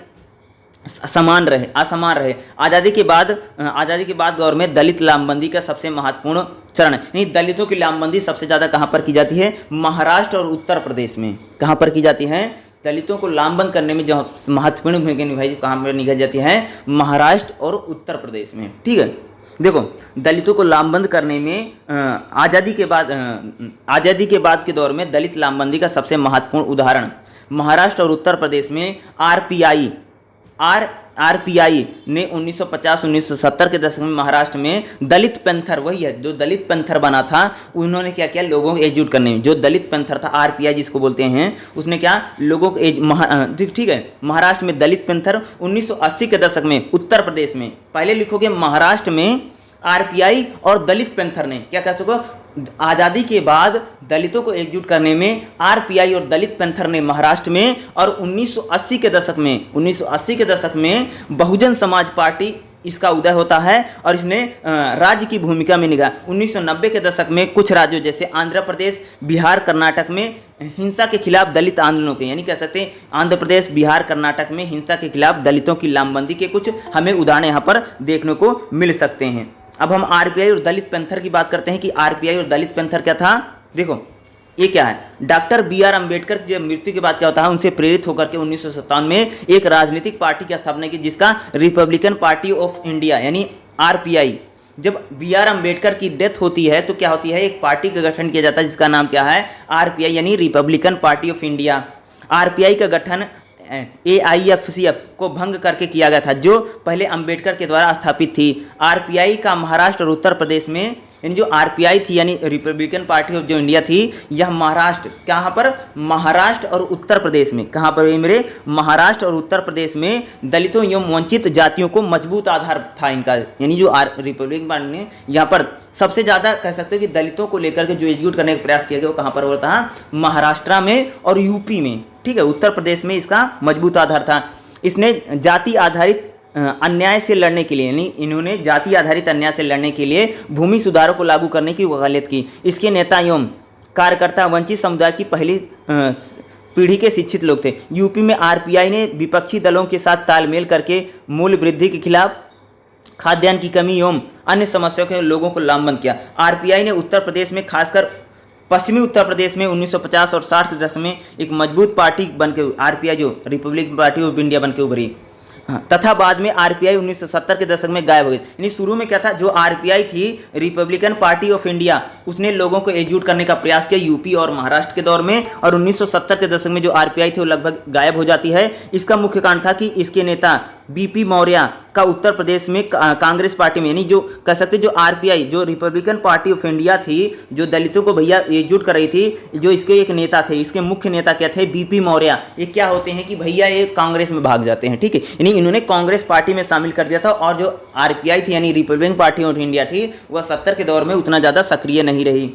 असमान रहे। आज़ादी के बाद दौर में दलित लामबंदी का सबसे महत्वपूर्ण चरण है। दलितों की लामबंदी सबसे ज़्यादा कहाँ पर की जाती है? महाराष्ट्र और उत्तर प्रदेश में। कहाँ पर की जाती है? दलितों को लामबंद करने में जो महत्वपूर्ण भूमिका निभाई कहाँ पर निभाई जाती है? महाराष्ट्र और उत्तर प्रदेश में। ठीक है, देखो दलितों को लामबंद करने में आज़ादी के बाद के दौर में दलित लामबंदी का सबसे महत्वपूर्ण उदाहरण महाराष्ट्र और उत्तर प्रदेश में आरपीआई ने 1950-1970 के दशक में महाराष्ट्र में दलित पैंथर, वही है जो दलित पैंथर बना था, उन्होंने क्या किया? लोगों को एकजुट करने में जो दलित पैंथर था आरपीआई जिसको बोलते हैं, उसने क्या लोगों को ठीक है महाराष्ट्र में दलित पैंथर 1980 के दशक में उत्तर प्रदेश में, पहले लिखोगे महाराष्ट्र में आरपीआई और दलित पैंथर ने क्या कह सको आज़ादी के बाद दलितों को एकजुट करने में आरपीआई और दलित पैंथर ने महाराष्ट्र में, और 1980 के दशक में बहुजन समाज पार्टी इसका उदय होता है और इसने राज्य की भूमिका में निगाह 1990 के दशक में कुछ राज्यों जैसे आंध्र प्रदेश, बिहार, कर्नाटक में हिंसा के खिलाफ दलित आंदोलनों के, यानी कह सकते हैं आंध्र प्रदेश, बिहार, कर्नाटक में हिंसा के खिलाफ दलितों की लामबंदी के कुछ हमें उदाहरण यहाँ पर देखने को मिल सकते हैं। अब हम आरपीआई और दलित पैंथर की बात करते हैं कि आरपीआई और दलित पैंथर क्या था। देखो ये क्या है? डॉक्टर BR अम्बेडकर की मृत्यु के बाद क्या होता है, उनसे प्रेरित होकर के 1957 में एक राजनीतिक पार्टी की स्थापना की जिसका रिपब्लिकन पार्टी ऑफ इंडिया यानी आरपीआई। जब BR अम्बेडकर की डेथ होती है तो क्या होती है? एक पार्टी का गठन किया जाता है जिसका नाम क्या है? आरपीआई यानी Republican party of India. RPI का गठन AIFCF को भंग करके किया गया था जो पहले अंबेडकर के द्वारा स्थापित थी। आरपीआई का महाराष्ट्र और उत्तर प्रदेश में, यानी जो आरपीआई थी यानी रिपब्लिकन पार्टी ऑफ जो इंडिया थी, यह महाराष्ट्र, कहाँ पर? महाराष्ट्र और उत्तर प्रदेश में। कहाँ पर मेरे? महाराष्ट्र और उत्तर प्रदेश में दलितों एवं वंचित जातियों को मजबूत आधार था इनका, यानी जो रिपब्लिकन पार्टी ने यहाँ पर सबसे ज़्यादा कह सकते हो कि दलितों को लेकर के जो एकजुट करने का प्रयास किया गया वो कहाँ पर होता है? महाराष्ट्र में और यूपी में। ठीक है, उत्तर प्रदेश में इसका मजबूत आधार था। इसने जाति आधारित अन्याय से लड़ने के लिए, यानी इन्होंने जाति आधारित अन्याय से लड़ने के लिए भूमि सुधारों को लागू करने की वकालत की। इसके नेता एवं कार्यकर्ता वंचित समुदाय की पहली पीढ़ी के शिक्षित लोग थे। यूपी में आरपीआई ने विपक्षी दलों के साथ तालमेल करके मूल्य वृद्धि के खिलाफ, खाद्यान्न की कमी एवं अन्य समस्याओं के लोगों को लामबंद किया। आरपीआई ने उत्तर प्रदेश में खासकर पश्चिमी उत्तर प्रदेश में 1950 और 60 के दशक में एक मजबूत पार्टी बनके आरपीआई जो रिपब्लिकन पार्टी ऑफ इंडिया बनके उभरी, तथा बाद में आरपीआई 1970 के दशक में गायब हो गई। यानी शुरू में क्या था? जो आरपीआई थी रिपब्लिकन पार्टी ऑफ इंडिया, उसने लोगों को एकजुट करने का प्रयास किया यूपी और महाराष्ट्र के दौर में, और 1970 के दशक में जो आरपीआई थी वो लगभग गायब हो जाती है। इसका मुख्य कारण था कि इसके नेता बीपी मौर्य का उत्तर प्रदेश में कांग्रेस पार्टी में, यानी जो कह सकते जो आरपीआई जो रिपब्लिकन पार्टी ऑफ इंडिया थी जो दलितों को भैया एकजुट कर रही थी, जो इसके एक नेता थे, इसके मुख्य नेता क्या थे? बीपी मौर्य। ये क्या होते हैं कि भैया ये कांग्रेस में भाग जाते हैं। ठीक है, यानी इन्होंने कांग्रेस पार्टी में शामिल कर दिया था, और जो आरपीआई थी यानी रिपब्लिकन पार्टी ऑफ इंडिया थी वह 70 के दौर में उतना ज़्यादा सक्रिय नहीं रही।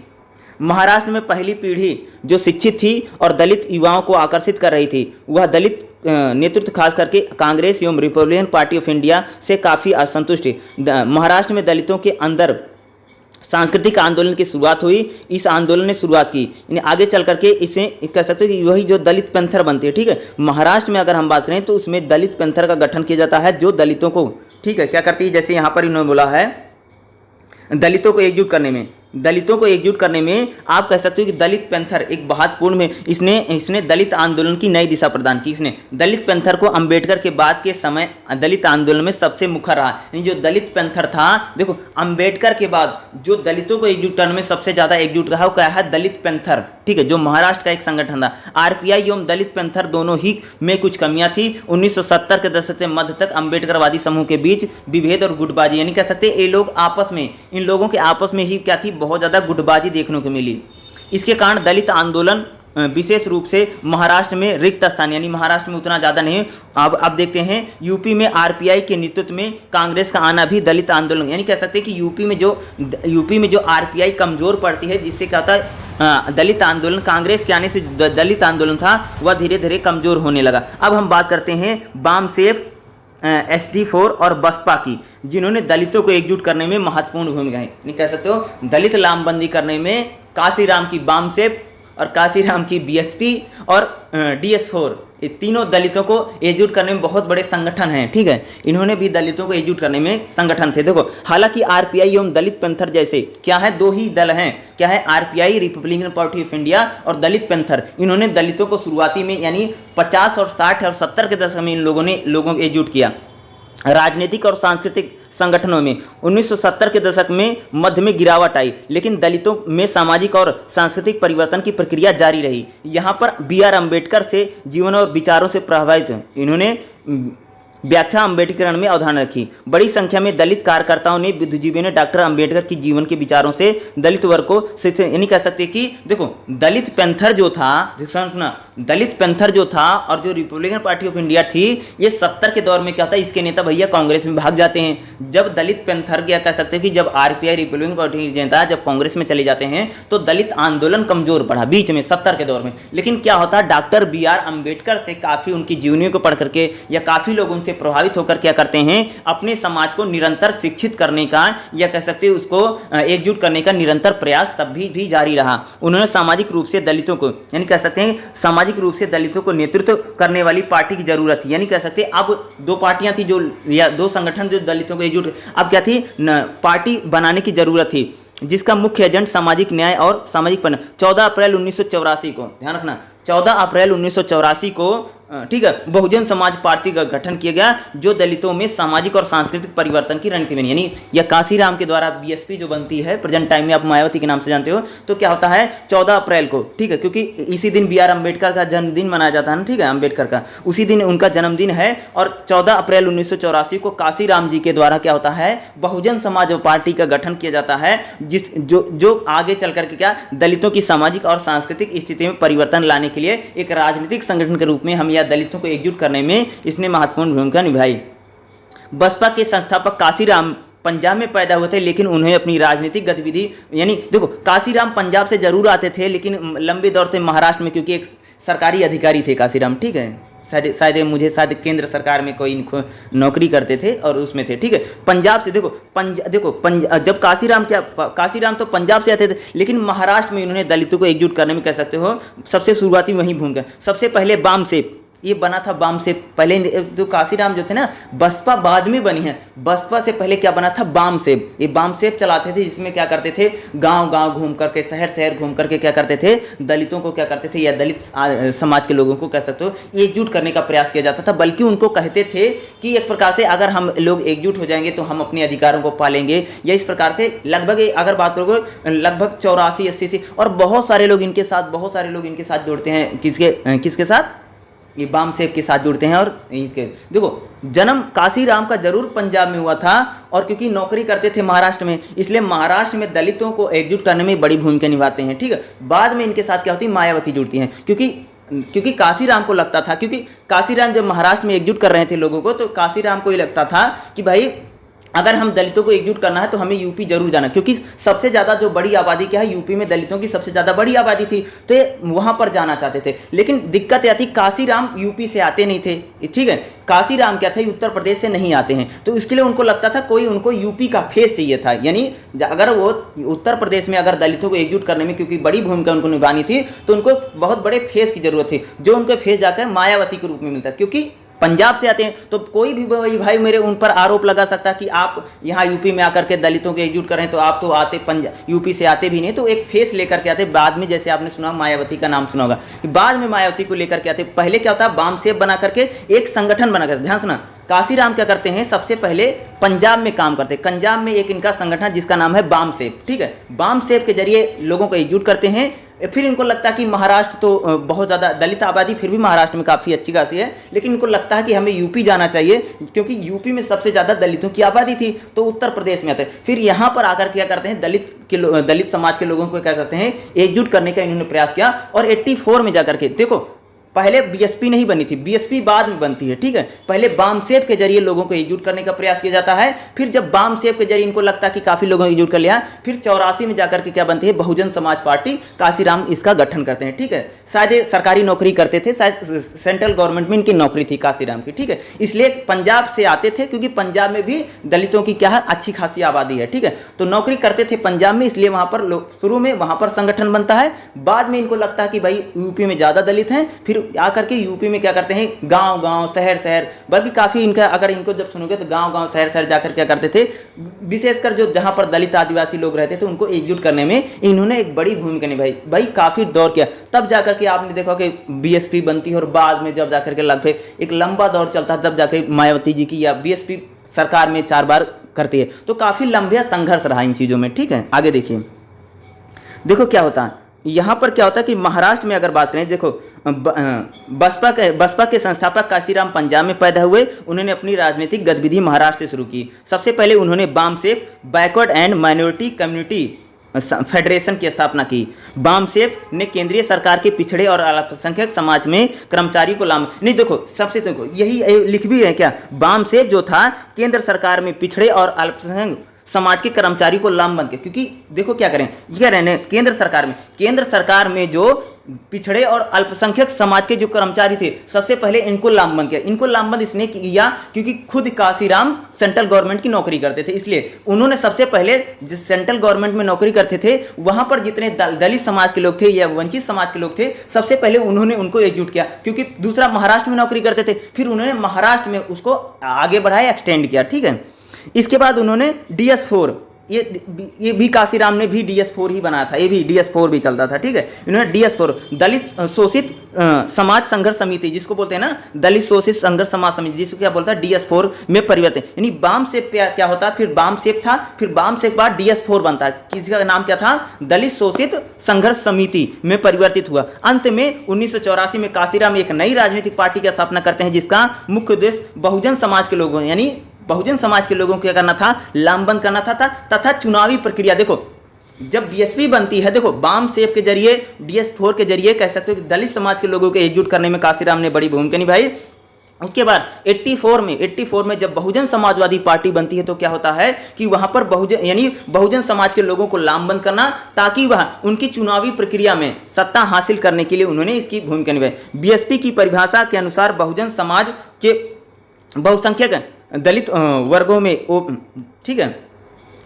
महाराष्ट्र में पहली पीढ़ी जो शिक्षित थी और दलित युवाओं को आकर्षित कर रही थी, वह दलित नेतृत्व खास करके कांग्रेस एवं रिपब्लिकन पार्टी ऑफ इंडिया से काफ़ी असंतुष्ट है। महाराष्ट्र में दलितों के अंदर सांस्कृतिक आंदोलन की शुरुआत हुई। इस आंदोलन ने शुरुआत की, यानी आगे चल करके इसे कह सकते हैं कि वही जो दलित पैंथर बनती है। ठीक है, महाराष्ट्र में अगर हम बात करें तो उसमें दलित पैंथर का गठन किया जाता है जो दलितों को, ठीक है, क्या करती है? जैसे यहाँ पर इन्होंने बोला है दलितों को एकजुट करने में आप कह सकते हो कि दलित पैंथर एक महत्वपूर्ण में इसने दलित आंदोलन की नई दिशा प्रदान की। इसने दलित पैंथर को अंबेडकर के बाद के समय दलित आंदोलन में सबसे मुखर रहा। यानी जो दलित पैंथर था, देखो अंबेडकर के बाद जो दलितों को एकजुट करने में सबसे ज़्यादा एकजुट रहा वो क्या है? दलित पैंथर। ठीक है, जो महाराष्ट्र का एक संगठन था। आरपीआई एवं दलित पैंथर दोनों ही में कुछ कमियां थी। 1970 के दशक से मध्य तक अंबेडकरवादी समूह के बीच विभेद और गुटबाजी, यानी कह सकते ये लोग आपस में, इन लोगों के आपस में ही क्या थी? बहुत ज़्यादा गुटबाजी देखने को मिली। इसके कारण दलित आंदोलन विशेष रूप से महाराष्ट्र में रिक्त स्थान, यानी महाराष्ट्र में उतना ज़्यादा नहीं। अब देखते हैं यूपी में आरपीआई के नेतृत्व में कांग्रेस का आना भी दलित आंदोलन, यानी कह सकते हैं कि यूपी में जो आरपीआई कमज़ोर पड़ती है, जिससे क्या होता है दलित आंदोलन, कांग्रेस के आने से दलित आंदोलन था वह धीरे धीरे कमज़ोर होने लगा। अब हम बात करते हैं SD4 और बसपा की, जिन्होंने दलितों को एकजुट करने में महत्वपूर्ण भूमिका है। नहीं कह सकते हो, दलित लामबंदी करने में काशीराम की बामसेप और काशीराम की BSP और DS4, ये तीनों दलितों को एकजुट करने में बहुत बड़े संगठन हैं। ठीक है, इन्होंने भी दलितों को एकजुट करने में संगठन थे। देखो, हालांकि RPI एवं दलित पैंथर जैसे क्या है, दो ही दल हैं। क्या है? RPI Republican party of India और दलित पैंथर। इन्होंने दलितों को शुरुआती में यानी 50 और 60 और 70 के दशक में इन लोगों को एकजुट किया। राजनीतिक और सांस्कृतिक संगठनों में 1970 के दशक में मध्य में गिरावट आई, लेकिन दलितों में सामाजिक और सांस्कृतिक परिवर्तन की प्रक्रिया जारी रही। यहाँ पर BR अम्बेडकर से जीवन और विचारों से प्रभावित हुए। इन्होंने व्याख्या अम्बेडकरण में अवधारणा रखी। बड़ी संख्या में दलित कार्यकर्ताओं ने, बुद्धिजीवियों ने डॉक्टर अम्बेडकर की जीवन के विचारों से दलित वर्ग को यानी कह सकते कि देखो, दलित पैंथर जो था, सुना, दलित पैंथर जो था और जो रिपब्लिकन पार्टी ऑफ इंडिया थी, ये 70 के दौर में क्या था, इसके नेता भैया कांग्रेस में भाग जाते हैं। जब दलित पैंथर, क्या कह सकते हैं कि जब RPI रिपब्लिकन पार्टी के नेता जब कांग्रेस में चले जाते हैं तो दलित आंदोलन कमजोर पड़ा बीच में 70 के दौर में। लेकिन क्या होता, डॉक्टर BR अम्बेडकर से काफी उनकी जीवनियों को पढ़ करके या काफी लोग उनसे प्रभावित होकर क्या करते हैं, अपने समाज को निरंतर शिक्षित करने का या कह सकते हैं उसको एकजुट करने का निरंतर प्रयास तब भी जारी रहा। उन्होंने सामाजिक रूप से दलितों को, यानी कह सकते हैं सामाजिक रूप से दलितों को नेतृत्व करने वाली पार्टी की जरूरत थी। यानी कह सकते हैं अब दो पार्टियां थी जो, या दो संगठन जो दलितों को एकजुट, अब क्या थी, पार्टी बनाने की जरूरत थी जिसका मुख्य एजेंट सामाजिक न्याय और सामाजिक पन। 14 अप्रैल 1984 को, ध्यान रखना, 14 अप्रैल 1984 को, ठीक है, बहुजन समाज पार्टी का गठन किया गया, जो दलितों में सामाजिक और सांस्कृतिक परिवर्तन की रणनीति बनी। यानी यह काशीराम के द्वारा BSP जो बनती है प्रेजेंट टाइम में, आप मायावती के नाम से जानते हो। तो क्या होता है 14 अप्रैल को, ठीक है, क्योंकि इसी दिन BR अम्बेडकर का जन्मदिन मनाया जाता है ना, ठीक है, अम्बेडकर का उसी दिन उनका जन्मदिन है। और 14 अप्रैल 1984 को काशीराम जी के द्वारा क्या होता है, बहुजन समाज पार्टी का गठन किया जाता है, जो आगे चल करके क्या दलितों की सामाजिक और सांस्कृतिक स्थिति में परिवर्तन लाने के लिए एक राजनीतिक संगठन के रूप में हम या दलितों को एकजुट करने में इसने महत्वपूर्ण भूमिका निभाई। बसपा के संस्थापक काशीराम पंजाब में पैदा हुए थे, लेकिन उन्हें अपनी राजनीतिक गतिविधि, यानी देखो, काशीराम पंजाब से जरूर आते थे, लेकिन लंबे दौर से महाराष्ट्र में, क्योंकि एक सरकारी अधिकारी थे काशीराम, ठीक है, शायद केंद्र सरकार में कोई नौकरी करते थे और उसमें थे, ठीक है। पंजाब से जब काशीराम तो पंजाब से आते थे, लेकिन महाराष्ट्र में इन्होंने दलितों को एकजुट करने में, कह सकते हो, सबसे शुरुआती वही भूमिका। सबसे पहले बामसेप, ये बना था बामसेप। पहले जो काशीराम जो थे ना, बसपा बाद में बनी है, बसपा से पहले क्या बना था, बामसेप। ये बामसेप चलाते थे, जिसमें क्या करते थे, गांव गांव घूम करके, शहर शहर घूम करके क्या करते थे, दलितों को क्या करते थे, या दलित समाज के लोगों को कह सकते हो एकजुट करने का प्रयास किया जाता था। बल्कि उनको कहते थे कि एक प्रकार से अगर हम लोग एकजुट हो जाएंगे तो हम अपने अधिकारों को पालेंगे, या इस प्रकार से लगभग, अगर बात करोगे, लगभग 84-80 से, और बहुत सारे लोग इनके साथ जुड़ते हैं। किसके साथ, ये बामसेप के साथ जुड़ते हैं। और इसके देखो, जन्म काशीराम का जरूर पंजाब में हुआ था, और क्योंकि नौकरी करते थे महाराष्ट्र में, इसलिए महाराष्ट्र में दलितों को एकजुट करने में बड़ी भूमिका निभाते हैं, ठीक है। बाद में इनके साथ क्या होती है, मायावती जुड़ती हैं, क्योंकि काशीराम को लगता था, क्योंकि काशीराम जब महाराष्ट्र में एकजुट कर रहे थे लोगों को, तो काशीराम को ये लगता था कि भाई अगर हम दलितों को एकजुट करना है तो हमें यूपी जरूर जाना, क्योंकि सबसे ज़्यादा जो बड़ी आबादी क्या है, यूपी में दलितों की सबसे ज़्यादा बड़ी आबादी थी, तो ये वहाँ पर जाना चाहते थे। लेकिन दिक्कत यह थी, काशीराम यूपी से आते नहीं थे, ठीक है, काशीराम क्या थे, उत्तर प्रदेश से नहीं आते हैं, तो इसके लिए उनको लगता था कोई उनको यूपी का फेस चाहिए था। यानी अगर वो उत्तर प्रदेश में अगर दलितों को एकजुट करने में, क्योंकि बड़ी भूमिका उनको निभानी थी, तो उनको बहुत बड़े फेस की जरूरत थी, जो उनको फेस जाकर मायावती के रूप में मिलता, क्योंकि पंजाब से आते हैं। तो कोई भी भाई मेरे उन पर आरोप लगा सकता कि आप यहाँ यूपी में आकर के दलितों को एकजुट कर रहे हैं, तो आप तो आते यूपी से आते भी नहीं, तो एक फेस लेकर के आते। बाद में जैसे आपने सुना, मायावती का नाम सुना होगा, बाद में मायावती को लेकर के आते। पहले क्या होता है, बामसेप बना करके एक संगठन बना कर, ध्यान सुना, काशीराम क्या करते हैं, सबसे पहले पंजाब में काम करते हैं। पंजाब में एक इनका संगठन जिसका नाम है बामसेप, ठीक है, बामसेप के जरिए लोगों को एकजुट करते हैं। फिर इनको लगता है कि महाराष्ट्र तो बहुत ज़्यादा दलित आबादी फिर भी महाराष्ट्र में काफ़ी अच्छी खासी है, लेकिन इनको लगता है कि हमें यूपी जाना चाहिए, क्योंकि यूपी में सबसे ज़्यादा दलितों की आबादी थी, तो उत्तर प्रदेश में आते हैं। फिर यहाँ पर आकर क्या करते हैं, दलित समाज के लोगों को क्या करते हैं, एकजुट करने का इन्होंने प्रयास किया। और 84 में जाकर के देखो, पहले बीएसपी नहीं बनी थी, बीएसपी बाद में बनती है, ठीक है। पहले बामसेफ के जरिए लोगों को एकजुट करने का प्रयास किया जाता है, फिर जब बामसेफ के जरिए इनको लगता है कि काफी लोगों को एकजुट कर लिया, फिर 84 में जाकर के क्या बनती है, बहुजन समाज पार्टी, काशीराम इसका गठन करते हैं, ठीक है। शायद ये सरकारी नौकरी करते थे, शायद सेंट्रल गवर्नमेंट में इनकी नौकरी थी काशीराम की, ठीक है। इसलिए पंजाब से आते थे, क्योंकि पंजाब में भी दलितों की क्या है, अच्छी खासी आबादी है, ठीक है। तो नौकरी करते थे पंजाब में, इसलिए वहां पर शुरू में वहां पर संगठन बनता है। बाद में इनको लगता है कि भाई यूपी में ज्यादा दलित हैं, फिर आकर के यूपी में क्या करते हैं, गांव गांव शहर शहर, बल्कि काफी इनका, अगर इनको जब सुनोगे तो गांव गांव शहर शहर जाकर क्या करते थे, विशेषकर जो जहां पर दलित आदिवासी लोग रहते थे उनको एकजुट करने में इन्होंने एक बड़ी भूमिका निभाई, भाई काफी दौर किया। तब जाकर के आपने देखा कि बीएसपी बनती है, और बाद में जब जाकर के लगभग एक लंबा दौर चलता है, तब जाकर मायावती जी की या बीएसपी सरकार में 4 बार करती है। तो काफी लंबा संघर्ष रहा इन चीजों में, ठीक है। आगे देखिए, देखो क्या होता है यहाँ पर, क्या होता है कि महाराष्ट्र में अगर बात करें, देखो बसपा के संस्थापक काशीराम पंजाब में पैदा हुए। उन्होंने अपनी राजनीतिक गतिविधि महाराष्ट्र से शुरू की। सबसे पहले उन्होंने BAMCEF backward and minority community federation की स्थापना की। बामसेफ ने केंद्रीय सरकार के पिछड़े और अल्पसंख्यक समाज में कर्मचारी को लाभ नहीं, देखो सबसे देखो यही लिख भी है क्या, बामसेफ जो था केंद्र सरकार में पिछड़े और अल्पसंख्यक समाज के कर्मचारी को लामबंद किया, क्योंकि देखो क्या करें, ये रहने केंद्र सरकार में जो पिछड़े और अल्पसंख्यक समाज के जो कर्मचारी थे, सबसे पहले इनको लामबंद किया। इनको लामबंद इसने किया क्योंकि खुद काशीराम सेंट्रल गवर्नमेंट की नौकरी करते थे, इसलिए उन्होंने सबसे पहले जिस सेंट्रल गवर्नमेंट में नौकरी करते थे, वहां पर जितने दलित समाज के लोग थे या वंचित समाज के लोग थे, सबसे पहले उन्होंने उनको एकजुट किया। क्योंकि दूसरा महाराष्ट्र में नौकरी करते थे, फिर उन्होंने महाराष्ट्र में उसको आगे बढ़ाया, एक्सटेंड किया, ठीक है। इसके बाद उन्होंने DS4, ये भी काशीराम ने भी DS4 ही बनाया था, ये भी DS4 भी चलता था, ठीक है। इन्होंने DS4 दलित शोषित समाज संघर्ष समिति, जिसको बोलते हैं ना दलित शोषित संघर्ष समाज समिति, जिसको क्या बोलता है DS4 में परिवर्तन, यानी बामसेफ क्या होता है, फिर बामसेफ था, फिर बामसेफ बाद DS4 बनता है। किसी का नाम क्या था, दलित शोषित संघर्ष समिति में परिवर्तित हुआ। अंत में 1984 में काशीराम एक नई राजनीतिक पार्टी की स्थापना करते हैं, जिसका मुख्य उद्देश्य बहुजन समाज के लोगों, यानी बहुजन समाज के लोगों को क्या करना था, लामबंद करना था तथा चुनावी प्रक्रिया, देखो जब बीएसपी बनती है, देखो बामसेफ के जरिए DS4 के जरिए कह सकते हो कि दलित समाज के लोगों को एकजुट करने में काशीराम ने बड़ी भूमिका निभाई। उसके बाद 84 में जब बहुजन समाजवादी पार्टी बनती है, तो क्या होता है कि वहां पर बहुजन समाज के लोगों को लामबंद करना, ताकि वह उनकी चुनावी प्रक्रिया में सत्ता हासिल करने के लिए उन्होंने इसकी भूमिका निभाई। बीएसपी की परिभाषा के अनुसार बहुजन समाज के बहुसंख्यक दलित वर्गों में, ठीक है,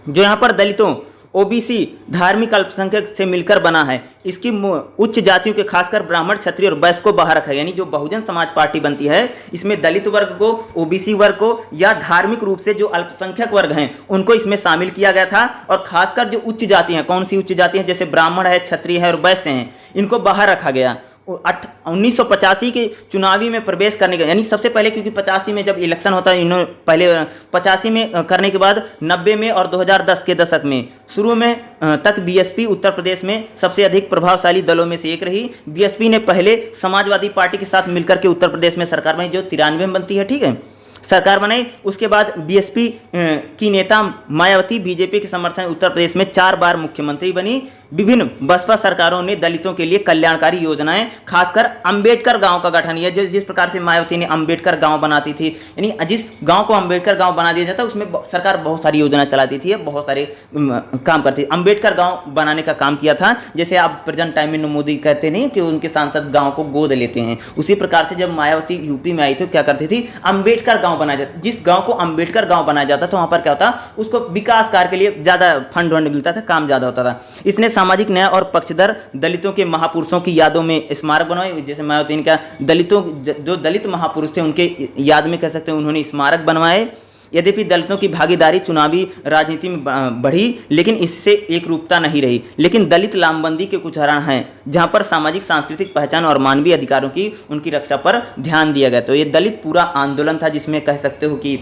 जो यहाँ पर दलितों, ओबीसी, धार्मिक अल्पसंख्यक से मिलकर बना है। इसकी उच्च जातियों के खासकर ब्राह्मण, क्षत्रिय और वैश्य को बाहर रखा है। यानी जो बहुजन समाज पार्टी बनती है, इसमें दलित वर्ग को, ओबीसी वर्ग को या धार्मिक रूप से जो अल्पसंख्यक वर्ग हैं उनको इसमें शामिल किया गया था। और खासकर जो उच्च जाति हैं, कौन सी उच्च जाति हैं, जैसे ब्राह्मण है, क्षत्रिय है और वैश्य हैं, इनको बाहर रखा गया। 1985 के चुनावी में प्रवेश करने का, यानी सबसे पहले, क्योंकि 85 में जब इलेक्शन होता है, इन्होंने पहले 85 में करने के बाद 90 में और 2010 के दशक में शुरू में तक बीएसपी उत्तर प्रदेश में सबसे अधिक प्रभावशाली दलों में से एक रही। बीएसपी ने पहले समाजवादी पार्टी के साथ मिलकर के उत्तर प्रदेश में सरकार बनाई, जो 93 में बनती है, ठीक है, सरकार बनाई। उसके बाद बीएसपी की नेता मायावती बीजेपी के समर्थन उत्तर प्रदेश में 4 बार मुख्यमंत्री बनी। विभिन्न बसपा सरकारों ने दलितों के लिए कल्याणकारी योजनाएं, खासकर अंबेडकर गांव का गठन, या जिस प्रकार से मायावती ने अंबेडकर गांव बनाती थी, यानी जिस गांव को अंबेडकर गांव बना दिया जाता, उसमें सरकार बहुत सारी योजना चलाती थी, बहुत सारे काम करती थी। अंबेडकर गांव बनाने का काम किया था, जैसे आप प्रेजेंट टाइम में मोदी कहते नहीं कि उनके सांसद गाँव को गोद लेते हैं, उसी प्रकार से जब मायावती यूपी में आई थी, क्या करती थी, अंबेडकर गाँव बनाया जाता। जिस गाँव को अंबेडकर गाँव बनाया जाता था, वहाँ पर क्या होता, उसको विकास कार्य के लिए ज़्यादा फंड मिलता था, काम ज़्यादा होता था। इसने सामाजिक न्याय और पक्षधर दलितों के महापुरुषों की यादों में स्मारक बनवाए, जैसे मायावती ने क्या, दलितों जो दलित महापुरुष थे उनके याद में कह सकते हैं उन्होंने स्मारक बनवाए। यद्यपि दलितों की भागीदारी चुनावी राजनीति में बढ़ी, लेकिन इससे एक रूपता नहीं रही। लेकिन दलित लामबंदी के कुछ उदाहरण हैं जहां पर सामाजिक सांस्कृतिक पहचान और मानवीय अधिकारों की उनकी रक्षा पर ध्यान दिया गया। तो ये दलित पूरा आंदोलन था, जिसमें कह सकते हो कि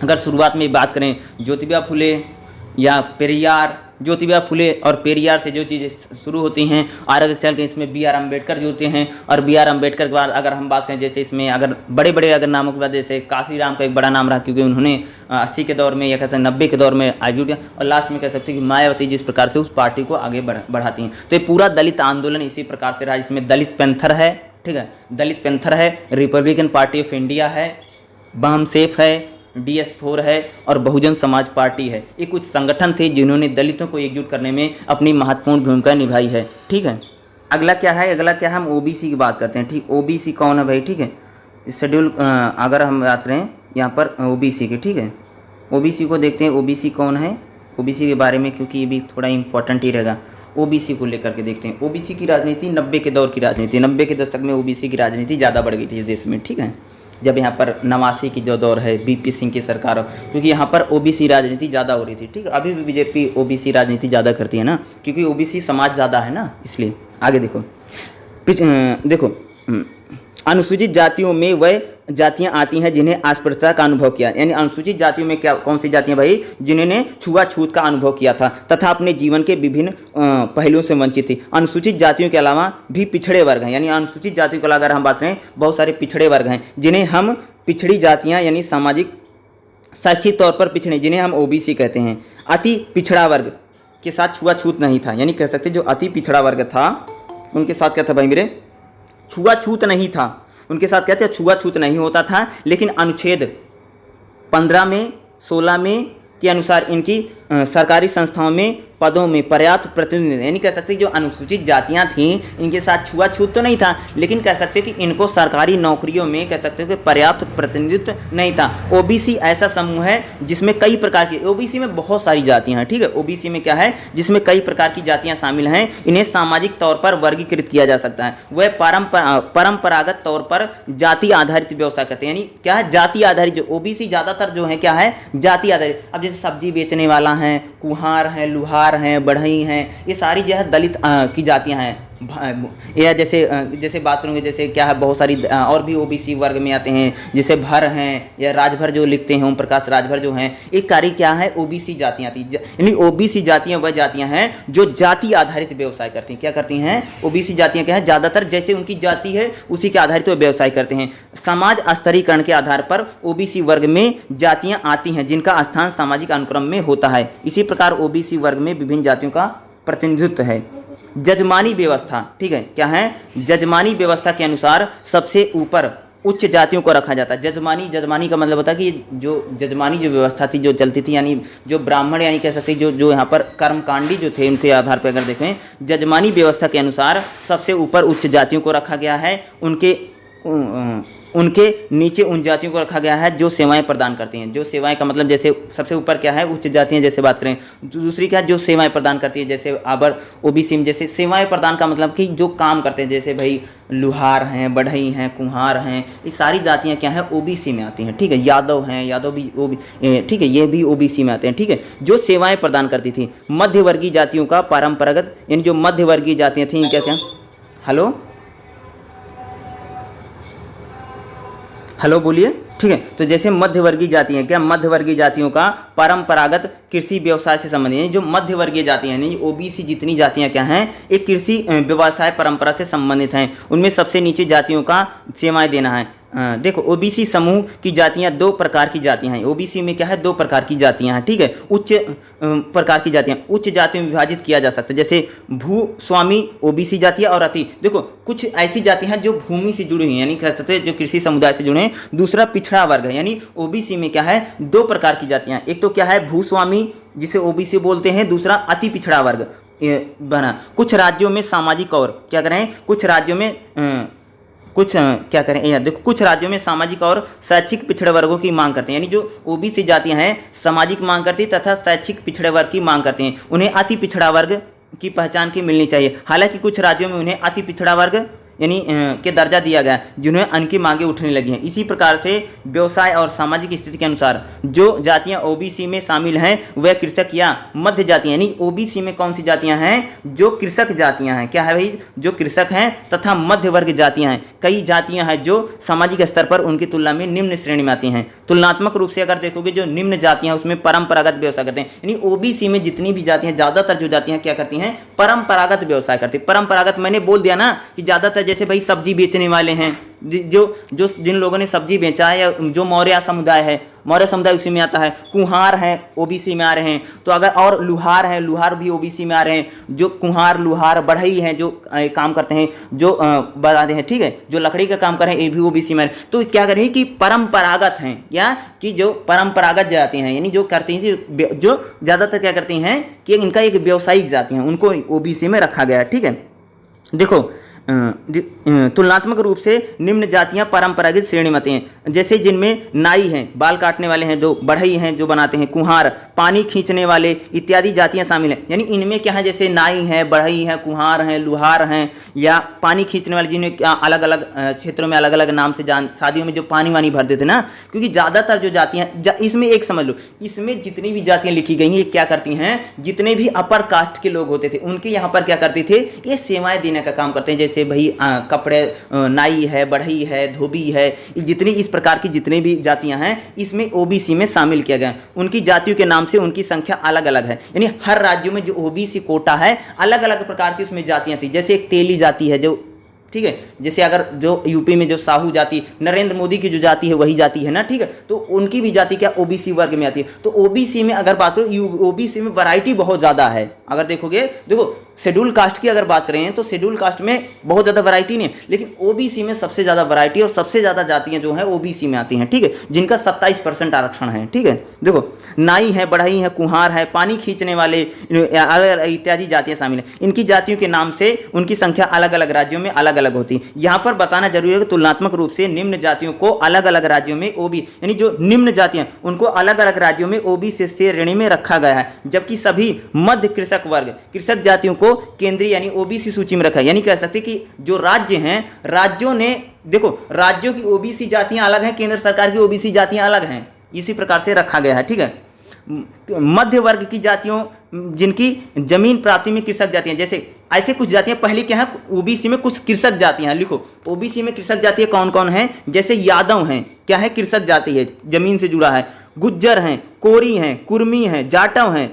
अगर शुरुआत में बात करें ज्योतिबा फुले या पेरियार, ज्योतिबा फुले और पेरियार से जो चीज़ें शुरू होती हैं, आगे चल के इसमें बी आर अम्बेडकर जो होते हैं, और बी आर अम्बेडकर के बाद अगर हम बात करें, जैसे इसमें अगर बड़े बड़े अगर नामों के बाद, जैसे काशीराम का एक बड़ा नाम रहा, क्योंकि उन्होंने 80 के दौर में या कह सकते 90 के दौर में आगे किया, और लास्ट में कह सकते हैं कि मायावती जिस प्रकार से उस पार्टी को आगे बढ़ाती हैं। तो ये पूरा दलित आंदोलन इसी प्रकार से रहा, जिसमें दलित पैंथर है, ठीक है। दलित पैंथर है, रिपब्लिकन पार्टी ऑफ इंडिया है, बामसेफ है, DS4 है और बहुजन समाज पार्टी है। ये कुछ संगठन थे जिन्होंने दलितों को एकजुट करने में अपनी महत्वपूर्ण भूमिका निभाई है, ठीक है। अगला क्या है, हम OBC की बात करते हैं, ठीक। OBC कौन है भाई, ठीक है। शेड्यूल अगर हम बात करें यहाँ पर OBC की, ठीक है। OBC को देखते हैं, OBC कौन है, OBC के बारे में, क्योंकि ये भी थोड़ा इंपॉर्टेंट ही रहेगा। OBC को लेकर के देखते हैं। OBC की राजनीति 90 के दौर की राजनीति, 90 के दशक में OBC की राजनीति ज़्यादा बढ़ गई थी इस देश में, ठीक है। जब यहाँ पर 89 की जो दौर है BP सिंह की सरकार, क्योंकि यहाँ पर OBC राजनीति ज़्यादा हो रही थी, ठीक है। अभी भी BJP OBC राजनीति ज़्यादा करती है ना, क्योंकि OBC समाज ज़्यादा है ना, इसलिए। आगे देखो, अनुसूचित जातियों में वह जातियां आती हैं जिन्हें अस्पृश्यता का अनुभव किया, यानी अनुसूचित जातियों में क्या कौन सी जातियां भाई, जिन्होंने छुआछूत का अनुभव किया था तथा अपने जीवन के विभिन्न पहलुओं से वंचित थी। अनुसूचित जातियों के अलावा भी पिछड़े वर्ग हैं, यानी अनुसूचित जातियों के अलावा अगर हम बात करें, बहुत सारे पिछड़े वर्ग हैं जिन्हें हम पिछड़ी जातियाँ यानी सामाजिक शैक्षिक तौर पर पिछड़े, जिन्हें हम OBC कहते हैं। अति पिछड़ा वर्ग के साथ छुआछूत नहीं था, यानी कह सकते जो अति पिछड़ा वर्ग था उनके साथ क्या था भाई मेरे, छुआछूत नहीं था। उनके साथ क्या था, छुआछूत नहीं होता था। लेकिन अनुच्छेद 15 में 16 में के अनुसार इनकी सरकारी संस्थाओं में पदों में पर्याप्त प्रतिनिधित्व, यानी कह सकते हैं जो अनुसूचित जातियां थीं इनके साथ छुआछूत तो नहीं था, लेकिन कह सकते हैं कि इनको सरकारी नौकरियों में कह सकते हैं कि पर्याप्त प्रतिनिधित्व नहीं था। OBC ऐसा समूह है जिसमें कई प्रकार की, OBC में बहुत सारी जातियां हैं, ठीक है। OBC में क्या है, जिसमें कई प्रकार की जातियां शामिल हैं। इन्हें सामाजिक तौर पर वर्गीकृत किया जा सकता है। वह परंपरागत तौर पर जाति आधारित व्यवसाय करते हैं, यानी क्या है, जाति आधारित। जो OBC ज़्यादातर जो है क्या है, जाति आधारित। अब जैसे सब्जी बेचने वाला है, कुम्हार हैं, लुहार हैं, बढ़ई हैं, ये सारी जो है दलित की जातियां हैं। या जैसे बात करूँगे, जैसे क्या है, बहुत सारी और भी OBC वर्ग में आते हैं, जैसे भर हैं या राजभर जो लिखते हैं, ओम प्रकाश राजभर जो हैं, एक कार्य क्या है, OBC जातियाँ थी। यानी OBC जातियाँ वह जातियाँ हैं जो जाति आधारित व्यवसाय करती हैं। क्या करती हैं, OBC जातियाँ क्या है, ज़्यादातर जैसे उनकी जाति है उसी के आधारित वो व्यवसाय करते हैं। समाज स्तरीकरण के आधार पर OBC वर्ग में जातियाँ आती हैं जिनका स्थान सामाजिक अनुक्रम में होता है। इसी प्रकार OBC वर्ग में विभिन्न जातियों का प्रतिनिधित्व है। जजमानी व्यवस्था, ठीक है, क्या है, जजमानी व्यवस्था के अनुसार सबसे ऊपर उच्च जातियों को रखा जाता है। जजमानी का मतलब होता है कि जो जजमानी जो व्यवस्था थी जो चलती थी, यानी जो ब्राह्मण, यानी कह सकते हैं जो यहाँ पर कर्मकांडी जो थे उनके आधार पर अगर देखें, जजमानी व्यवस्था के अनुसार सबसे ऊपर उच्च जातियों को रखा गया है। उनके नीचे उन जातियों को रखा गया है जो सेवाएं प्रदान करती हैं। जो सेवाएं का मतलब, जैसे सबसे ऊपर क्या है, उच्च जातियां जैसे बात करें। दूसरी क्या है, जो सेवाएं प्रदान करती है, जैसे अबर OBC में जैसे सेवाएं प्रदान का मतलब कि जो काम करते हैं, जैसे भाई लुहार हैं, बढ़ई हैं, कुम्हार हैं, ये सारी जातियाँ क्या हैं, OBC में आती हैं, ठीक है। यादव हैं, यादव भी ठीक है, ये भी OBC में आते हैं, ठीक है, जो सेवाएँ प्रदान करती थी। मध्यवर्गीय जातियों का परंपरागत, यानी जो मध्यवर्गीय जातियाँ थी, क्या हेलो बोलिए, ठीक है। तो जैसे मध्यवर्गीय जातियाँ, क्या मध्यवर्गीय जातियों का परंपरागत कृषि व्यवसाय से संबंधित, यानी जो मध्यवर्गीय जातियाँ यानी OBC जितनी जातियाँ क्या हैं, एक कृषि व्यवसाय परंपरा से संबंधित हैं। उनमें सबसे नीचे जातियों का सेवाएं देना है। देखो, OBC समूह की जातियाँ 2 प्रकार की जातियाँ हैं। OBC में क्या है, 2 प्रकार की जातियाँ हैं, ठीक है। उच्च प्रकार की जातियाँ, उच्च जातियों में विभाजित किया जा सकता है, जैसे भूस्वामी OBC जातियाँ और अति। देखो, कुछ ऐसी जातियाँ हैं जो भूमि से जुड़ी हुई हैं, यानी कह सकते हैं जो कृषि समुदाय से जुड़े हैं। दूसरा पिछड़ा वर्ग है, यानी OBC में क्या है, 2 प्रकार की जातियाँ। एक तो क्या है, भूस्वामी जिसे OBC बोलते हैं, दूसरा अति पिछड़ा वर्ग बना। कुछ राज्यों में सामाजिक और क्या करें, कुछ राज्यों में क्या करें, देखो, कुछ राज्यों में सामाजिक और शैक्षिक पिछड़े वर्गों की मांग करते हैं, यानी जो OBC जातियां हैं सामाजिक मांग करती तथा शैक्षिक पिछड़े वर्ग की मांग करते हैं। उन्हें अति पिछड़ा वर्ग की पहचान की मिलनी चाहिए। हालांकि कुछ राज्यों में उन्हें अति पिछड़ा वर्ग यानी के दर्जा दिया गया, जिन्हें उनकी मांगें उठने लगी हैं। इसी प्रकार से व्यवसाय और सामाजिक स्थिति के अनुसार जो जातियां OBC में शामिल हैं वह कृषक या मध्य जातियां, यानी OBC में कौन सी जातियां हैं, जो कृषक जातियां हैं। क्या है भाई, जो कृषक हैं तथा मध्य वर्ग जातियां हैं। कई जातियां हैं जो सामाजिक स्तर पर उनकी तुलना में निम्न श्रेणी में आती हैं। तुलनात्मक रूप से अगर देखोगे, जो निम्न जातियां उसमें परंपरागत व्यवसाय करते हैं, यानी OBC में जितनी भी जातियां, ज़्यादातर जो जातियां क्या करती हैं, परंपरागत व्यवसाय करती हैं। परंपरागत मैंने बोल दिया ना कि ज़्यादातर जैसे भाई सब्जी बेचने वाले हैं, जो जो जिन लोगों ने सब्जी बेचा है, या जो मौर्य समुदाय है, मौर्य समुदाय उसी में आता है। कुम्हार हैं ओबीसी में आ रहे हैं। तो अगर और लुहार हैं, लुहार भी ओबीसी में आ रहे हैं। जो कुम्हार, लुहार, बढ़ई हैं, जो काम करते हैं, जो बनाते हैं, ठीक है, जो लकड़ी का काम कर रहे हैं, ये भी ओबीसी में आ रहे हैं। तो क्या करें कि परंपरागत हैं, या कि जो परंपरागत जाति हैं, यानी जो करती हैं, जो ज़्यादातर क्या करती हैं कि इनका एक व्यावसायिक जाति है, उनको ओबीसी में रखा गया है। ठीक है, देखो तुलनात्मक रूप से निम्न जातियां परंपरागत श्रेणी में आती हैं, जैसे जिनमें नाई हैं, बाल काटने वाले हैं, जो बढ़ई हैं, जो बनाते हैं, कुम्हार, पानी खींचने वाले इत्यादि जातियां शामिल हैं। यानी इनमें क्या है, जैसे नाई हैं, बढ़ई हैं, कुम्हार हैं, लुहार हैं, या पानी खींचने वाले, जिन्हें अलग अलग क्षेत्रों में अलग अलग नाम से शादियों में जो पानी वानी भर देते ना, क्योंकि ज़्यादातर जो जातियाँ इसमें एक समझ लो, इसमें जितनी भी जातियाँ लिखी गई हैं, ये क्या करती हैं, जितने भी अपर कास्ट के लोग होते थे उनके यहाँ पर क्या करते थे, ये सेवाएं देने का काम करते हैं। जैसे भाई कपड़े, नाई है, बढ़ई है, धोबी है, जितनी इस प्रकार की जितने भी जातियां हैं, इसमें ओबीसी में शामिल किया गया। उनकी जातियों के नाम से उनकी संख्या अलग अलग है, यानी हर राज्यों में जो ओबीसी कोटा है, अलग अलग प्रकार की उसमें जातियां थी। जैसे एक तेली जाति है, जो ठीक है, जैसे अगर जो यूपी में जो साहू जाति, नरेंद्र मोदी की जो जाति है वही जाति है ना, ठीक है, तो उनकी भी जाति क्या ओबीसी वर्ग में आती है। तो ओबीसी में अगर बात करो, ओबीसी में वैरायटी बहुत ज़्यादा है। अगर देखोगे, देखो शेड्यूल कास्ट की अगर बात करें तो शेड्यूल कास्ट में बहुत ज़्यादा वैरायटी नहीं है, लेकिन ओबीसी में सबसे ज़्यादा वैरायटी और सबसे ज़्यादा जातियाँ जो हैं ओबीसी में आती हैं, ठीक है, जिनका 27% आरक्षण है। ठीक है, देखो नाई है, बढ़ई है, कुम्हार है, पानी खींचने वाले इत्यादि जातियाँ शामिल हैं। इनकी जातियों के नाम से उनकी संख्या अलग अलग राज्यों में अलग अलग होती है। यहाँ पर बताना जरूरी है कि तुलनात्मक रूप से निम्न जातियों को अलग अलग राज्यों में यानी जो निम्न जातियां उनको अलग अलग राज्यों में ओबीसी श्रेणी में रखा गया है, जबकि सभी मध्य कृषक वर्ग, कृषक जातियों को केंद्रीय यानी ओबीसी सूची में रखा है। यानी कह सकते कि जो राज्य हैं, राज्यों ने देखो, राज्यों की ओबीसी जातियां अलग हैं, केंद्र सरकार की ओबीसी जातियां अलग हैं, इसी प्रकार से रखा गया है। ठीक है, मध्य वर्ग की जातियों, जिनकी जमीन प्राप्ति में कृषक जातियां, जैसे ऐसे कुछ जातियां पहले क्या है, ओबीसी में कुछ कृषक जातियां, लिखो ओबीसी में कृषक जातियां कौन कौन हैं, जैसे यादव हैं, क्या है, कृषक जाति है, जमीन से जुड़ा है, गुज्जर हैं, कोरी हैं, कुर्मी हैं, जाटव हैं,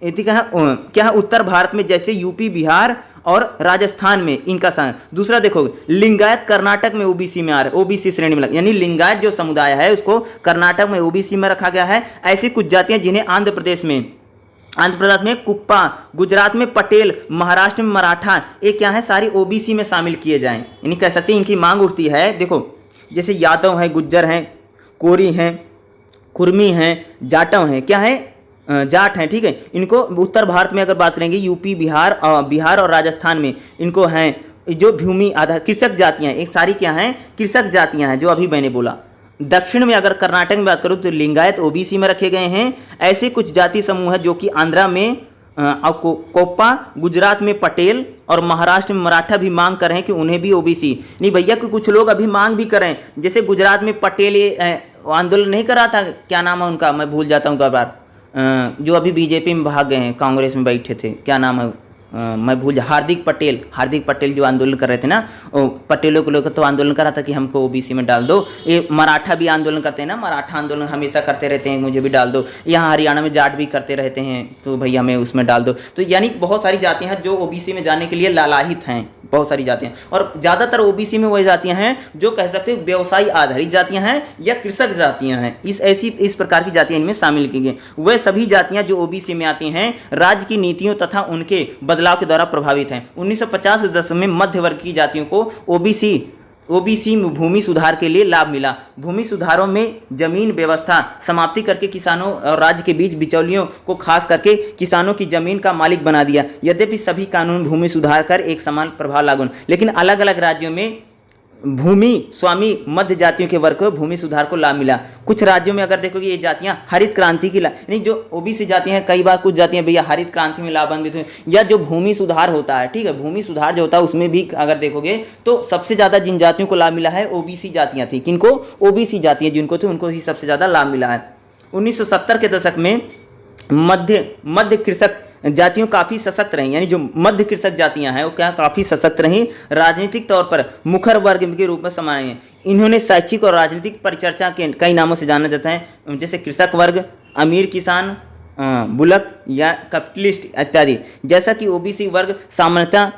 क्या है उत्तर भारत में जैसे यूपी, बिहार और राजस्थान में इनका स्थान। दूसरा देखो, लिंगायत कर्नाटक में ओबीसी में आ रहा है, ओबीसी श्रेणी में, यानी लिंगायत जो समुदाय है उसको कर्नाटक में ओबीसी में रखा गया है। ऐसी कुछ जातियां जिन्हें आंध्र प्रदेश में कुप्पा, गुजरात में पटेल, महाराष्ट्र में मराठा, ये क्या है, सारी ओबीसी में शामिल किए जाएं। यानी कह सकते हैं इनकी मांग उठती है। देखो जैसे यादव हैं, गुज्जर हैं, कोरी हैं, कुर्मी हैं, जाटव हैं, क्या है, जाट हैं, ठीक है, इनको उत्तर भारत में अगर बात करेंगे, यूपी, बिहार और राजस्थान में इनको हैं जो भूमि आधार कृषक जातियां, एक सारी क्या हैं, कृषक जातियां हैं, जो अभी मैंने बोला। दक्षिण में अगर कर्नाटक में बात करूँ तो लिंगायत ओबीसी में रखे गए हैं। ऐसे कुछ जाति समूह है जो कि आंध्रा में कोप्पा, गुजरात में पटेल और महाराष्ट्र में मराठा भी मांग कर रहे हैं कि उन्हें भी ओबीसी। नहीं भैया, कि कुछ लोग अभी मांग भी कर रहे हैं, जैसे गुजरात में पटेल आंदोलन नहीं कर रहा था, क्या नाम है उनका, मैं भूल जाता हूँ कई बार, जो अभी बीजेपी में भाग गए हैं, कांग्रेस में बैठे थे, क्या नाम है, मैं भूल जा, हार्दिक पटेल जो आंदोलन कर रहे थे ना, पटेलों को लेकर तो आंदोलन कर रहा था कि हमको ओबीसी में डाल दो। ये मराठा भी आंदोलन करते हैं ना, मराठा आंदोलन हमेशा करते रहते हैं, मुझे भी डाल दो। यहाँ हरियाणा में जाट भी करते रहते हैं, तो भैया हमें उसमें डाल दो। तो यानी बहुत सारी जातियाँ हैं जो ओबीसी में जाने के लिए लालायित हैं, बहुत सारी जातियाँ, और ज़्यादातर ओबीसी में वही जातियाँ हैं जो कह सकते हैं व्यवसाय आधारित जातियाँ हैं या कृषक जातियाँ हैं। इस प्रकार की जातियाँ इनमें शामिल की गई। वह सभी जातियाँ जो ओबीसी में आती हैं राज्य की नीतियों तथा उनके बदलाव के द्वारा प्रभावित हैं। 1950 के दशक में मध्य वर्ग की जातियों को ओबीसी में भूमि सुधार के लिए लाभ मिला। भूमि सुधारों में जमीन व्यवस्था समाप्ति करके किसानों और राज्य के बीच बिचौलियों को खास करके किसानों की जमीन का मालिक बना दिया। यद्यपि सभी कानून भूमि सुधार कर एक समान प्रभाव लागू, लेकिन अलग अलग राज्यों में भूमि स्वामी मध्य जातियों के वर्ग को भूमि सुधार को लाभ मिला। कुछ राज्यों में अगर देखोगे ये जातियां हरित क्रांति की यानी जो ओबीसी जातियां हैं, कई बार कुछ जातियां भैया हरित क्रांति में लाभान्वित हुई, या जो भूमि सुधार होता है, ठीक है, भूमि सुधार जो होता है उसमें भी अगर देखोगे तो सबसे ज़्यादा जिन जातियों को लाभ मिला है ओबीसी जातियाँ थी। किनको? ओबीसी जातियाँ जिनको थे उनको ही सबसे ज़्यादा लाभ मिला है। 1970 के दशक में मध्य कृषक जातियों काफ़ी सशक्त रहीं, यानी जो मध्य कृषक जातियां हैं वो क्या काफ़ी सशक्त रहीं, राजनीतिक तौर पर मुखर वर्ग के रूप में समाये हैं। इन्होंने शैक्षिक और राजनीतिक परिचर्चा के कई नामों से जाना जाता है, जैसे कृषक वर्ग, अमीर किसान, बुलक या कैपिटलिस्ट इत्यादि। जैसा कि ओबीसी वर्ग सामान्यतः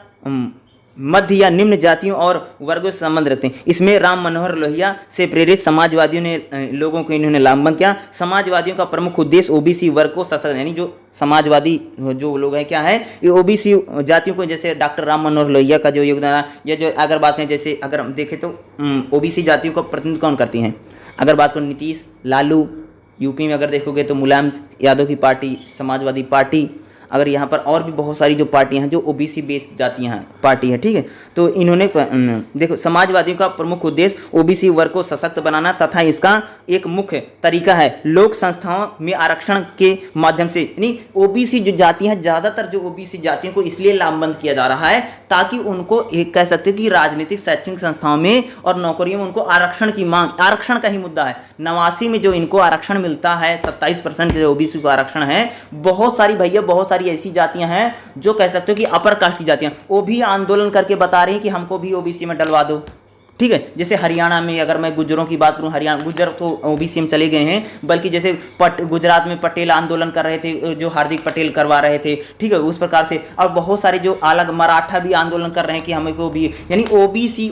मध्य या निम्न जातियों और वर्गों से संबंध रखते हैं। इसमें राम मनोहर लोहिया से प्रेरित समाजवादियों ने लोगों को इन्होंने लामबंद किया। समाजवादियों का प्रमुख उद्देश्य ओबीसी वर्ग को सशक्त, यानी जो समाजवादी जो लोग हैं क्या है, ये ओबीसी जातियों को, जैसे डॉक्टर राम मनोहर लोहिया का जो योगदान है, या जो अगर बात करें, जैसे अगर हम देखें तो ओबीसी जातियों का प्रतिनिधित्व कौन करती हैं, अगर बात करें नीतीश, लालू, यूपी में अगर देखोगे तो मुलायम यादव की पार्टी, समाजवादी पार्टी, अगर यहाँ पर और भी बहुत सारी जो पार्टियां हैं जो ओबीसी बेस्ड जातियां हैं पार्टी है, ठीक है। तो इन्होंने देखो, समाजवादियों का प्रमुख उद्देश्य ओबीसी वर्ग को सशक्त बनाना तथा इसका एक मुख्य तरीका है लोक संस्थाओं में आरक्षण के माध्यम से, यानी ओबीसी जो जातियां, ज़्यादातर जो ओबीसी जातियों को इसलिए लामबंद किया जा रहा है ताकि उनको एक कह सकते हो कि राजनीतिक शैक्षणिक संस्थाओं में और नौकरियों में उनको आरक्षण की मांग, आरक्षण का ही मुद्दा है। 89 में जो इनको आरक्षण मिलता है, 27% जो ओबीसी को आरक्षण है, बहुत सारी भैया, बहुत सारी ऐसी जातियां हैं जो कह सकते हो कि अपर कास्ट की जातियां, वो भी आंदोलन करके बता रही हैं कि हमको भी ओबीसी में डलवा दो, ठीक है। जैसे हरियाणा में अगर मैं गुज्जरों की बात करूं, हरियाणा गुज्जर तो ओबीसी में चले गए हैं, बल्कि जैसे गुजरात में पटेल आंदोलन कर रहे थे, जो हार्दिक पटेल करवा रहे थे, ठीक है, उस प्रकार से। और बहुत सारे जो अलग मराठा भी आंदोलन कर रहे हैं कि हमें को भी, यानी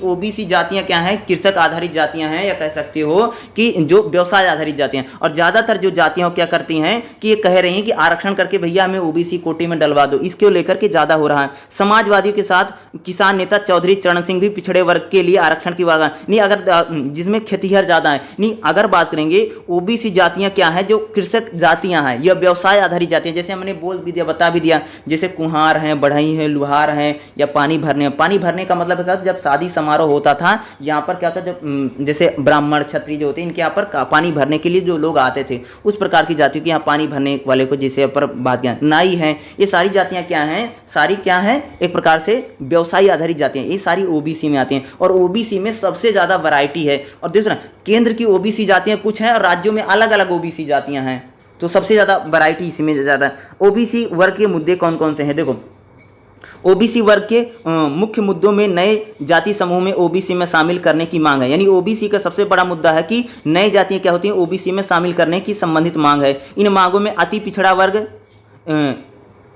ओबीसी जातियां क्या हैं, कृषक आधारित जातियां हैं, या कह सकते हो कि जो व्यवसाय आधारित जातियां। और ज़्यादातर जो जातियां क्या करती हैं कि ये कह रही हैं कि आरक्षण करके भैया हमें ओबीसी कोटे में डलवा दो, इसको लेकर के ज़्यादा हो रहा है। समाजवादियों के साथ किसान नेता चौधरी चरण सिंह भी पिछड़े वर्ग के लिए आरक्षण की बात नहीं, अगर जिसमें खेतिहर ज्यादा है नहीं, अगर बात करेंगे ओबीसी जातियां क्या है, जो कृषक जातियां हैं या व्यवसाय आधारित जातियां, जैसे हमने बोल भी दिया, बता भी दिया, जैसे कुम्हार हैं, बढ़ई हैं, लुहार हैं, या पानी भरने का मतलब क्या, जब शादी समारोह होता था यहाँ पर क्या होता, जब जैसे ब्राह्मण क्षत्रिय जो होते हैं, इनके यहाँ पर पानी भरने के लिए जो लोग आते थे, उस प्रकार की जातियों के यहाँ पानी भरने वाले को, जैसे पर बात किया, नाई हैं, ये सारी जातियां क्या हैं, सारी क्या है, एक प्रकार से व्यवसायी आधारित जातियां, ये सारी ओबीसी में आती हैं। और ओबीसी में सबसे ज्यादा वैरायटी है। और दूसरा, केंद्र की ओबीसी जातियां कुछ हैं और राज्यों में अलग अलग ओबीसी जातियां हैं, तो सबसे ज्यादा वैरायटी इसी में ज्यादा है। ओबीसी वर्ग के मुद्दे कौन कौन से हैं, देखो, ओबीसी वर्ग के मुख्य मुद्दों में नए जाति समूह में ओबीसी में शामिल करने की मांग है, यानी ओबीसी का सबसे बड़ा मुद्दा है कि नई जातियां क्या होती हैं, ओबीसी में शामिल करने की संबंधित मांग है। इन मांगों में अति पिछड़ा वर्ग,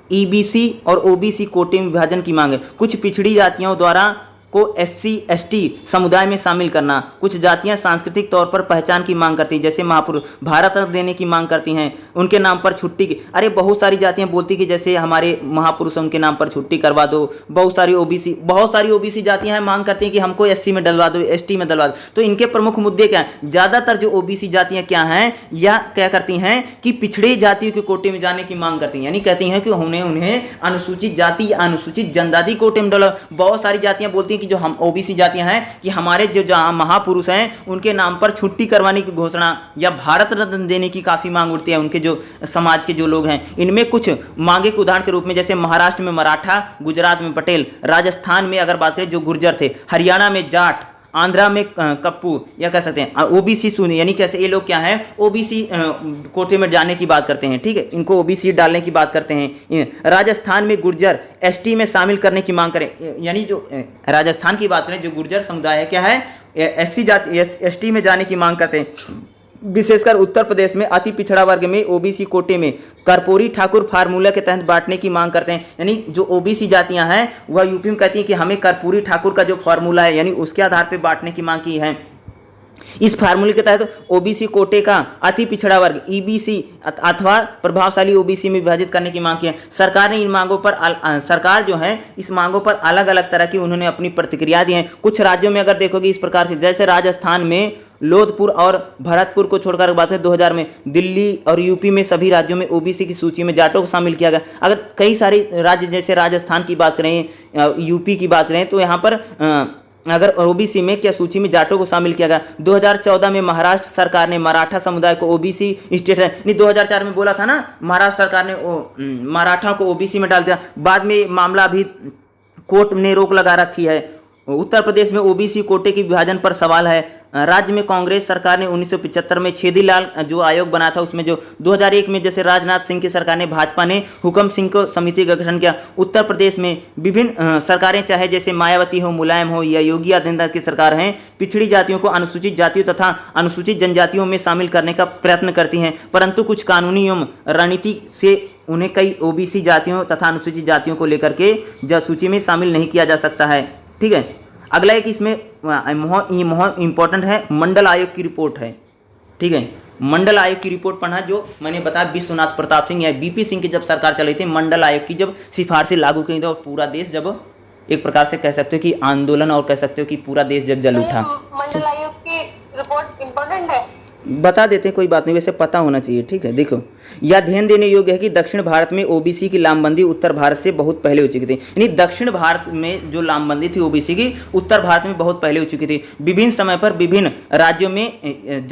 ईबीसी और ओबीसी कोटे में विभाजन की मांग है। कुछ पिछड़ी जातियों द्वारा को एससी एसटी समुदाय में शामिल करना, कुछ जातियां सांस्कृतिक तौर पर पहचान की मांग करती हैं, जैसे महापुरुष भारत रत्न देने की मांग करती हैं, उनके नाम पर छुट्टी की, अरे बहुत सारी जातियां बोलती कि जैसे हमारे महापुरुष उनके नाम पर छुट्टी करवा दो। बहुत सारी ओबीसी जातियां हैं मांग करती हैं कि हमको एससी में डलवा दो, एसटी में डलवा दो। तो इनके प्रमुख मुद्दे क्या हैं, ज़्यादातर जो ओबीसी जातियां क्या हैं, या क्या करती हैं कि पिछड़े जातियों के कोटे में जाने की मांग करती हैं, यानी कहती हैं कि उन्हें अनुसूचित जाति या अनुसूचित जनजाति कोटे में डलो। बहुत सारी जातियां बोलती हैं कि जो हम ओबीसी जातियां हैं कि हमारे जो महापुरुष हैं उनके नाम पर छुट्टी करवाने की घोषणा या भारत रत्न देने की काफी मांग उठती है उनके जो समाज के जो लोग हैं। इनमें कुछ मांगे के उदाहरण के रूप में जैसे महाराष्ट्र में मराठा, गुजरात में पटेल, राजस्थान में अगर बात करें जो गुर्जर थे, हरियाणा में जाट, आंध्रा में कप्पू, या कह सकते हैं ओबीसी शून्य, यानी कैसे ये लोग क्या है ओबीसी कोटे में जाने की बात करते हैं, ठीक है, इनको ओबीसी डालने की बात करते हैं। राजस्थान में गुर्जर एसटी में शामिल करने की मांग करें, यानी जो राजस्थान की बात करें जो गुर्जर समुदाय है क्या है एससी जाति एसटी में जाने की मांग करते हैं। विशेषकर उत्तर प्रदेश में अति पिछड़ा वर्ग में ओबीसी कोटे में कर्पूरी ठाकुर फार्मूला के तहत बांटने की मांग करते हैं, यानी जो ओबीसी जातियां हैं वह यूपी में कहती हैं कि हमें कर्पूरी ठाकुर का जो फार्मूला है यानी उसके आधार पर बांटने की मांग की है। इस फार्मूले के तहत ओबीसी कोटे का अति पिछड़ा वर्ग ईबीसी अथवा प्रभावशाली ओबीसी में विभाजित करने की मांग की है। सरकार ने इन मांगों पर सरकार जो है इस मांगों पर अलग अलग तरह की उन्होंने अपनी प्रतिक्रिया दी है। कुछ राज्यों में अगर देखोगे इस प्रकार से, जैसे राजस्थान में लोधपुर और भरतपुर को छोड़कर बात है 2000 में, दिल्ली और यूपी में सभी राज्यों में ओबीसी की सूची में जाटों को शामिल किया गया। अगर कई सारे राज्य जैसे राजस्थान की बात करें, यूपी की बात करें, तो यहाँ पर अगर ओबीसी में क्या सूची में जाटों को शामिल किया गया। 2014 में महाराष्ट्र सरकार ने मराठा समुदाय को ओबीसी स्टेट नहीं 2004 में बोला था ना, महाराष्ट्र सरकार ने मराठा को ओबीसी में डाल दिया। बाद में मामला अभी कोर्ट ने रोक लगा रखी है। उत्तर प्रदेश में ओबीसी कोटे की विभाजन पर सवाल है। राज्य में कांग्रेस सरकार ने 1975 में छेदीलाल जो आयोग बना था उसमें जो 2001 में जैसे राजनाथ सिंह की सरकार ने भाजपा ने हुकम सिंह को समिति का गठन किया। उत्तर प्रदेश में विभिन्न सरकारें चाहे जैसे मायावती हो, मुलायम हो या योगी आदित्यनाथ की सरकार हैं, पिछड़ी जातियों को अनुसूचित जातियों तथा अनुसूचित जनजातियों में शामिल करने का प्रयत्न करती हैं, परंतु कुछ कानूनी एवं रणनीति से उन्हें कई ओबीसी जातियों तथा अनुसूचित जातियों को लेकर के सूची में शामिल नहीं किया जा सकता है। ठीक है, अगला एक इसमें इम्पोर्टेंट है, मंडल आयोग की रिपोर्ट है। ठीक है, मंडल आयोग की रिपोर्ट पढ़ना, जो मैंने बताया विश्वनाथ प्रताप सिंह या बीपी सिंह की जब सरकार चल रही थी, मंडल आयोग की जब सिफारिशें लागू की थी और पूरा देश जब एक प्रकार से कह सकते हो कि आंदोलन और कह सकते हो कि पूरा देश जब जल उठा। मंडल आयोग की रिपोर्ट इम्पोर्टेंट है, बता देते हैं, कोई बात नहीं, वैसे पता होना चाहिए। ठीक है, देखो यह ध्यान देने योग्य है कि दक्षिण भारत में ओबीसी की लामबंदी उत्तर भारत से बहुत पहले हो चुकी थी। यानी दक्षिण भारत में जो लामबंदी थी ओबीसी की, उत्तर भारत में बहुत पहले हो चुकी थी। विभिन्न समय पर विभिन्न राज्यों में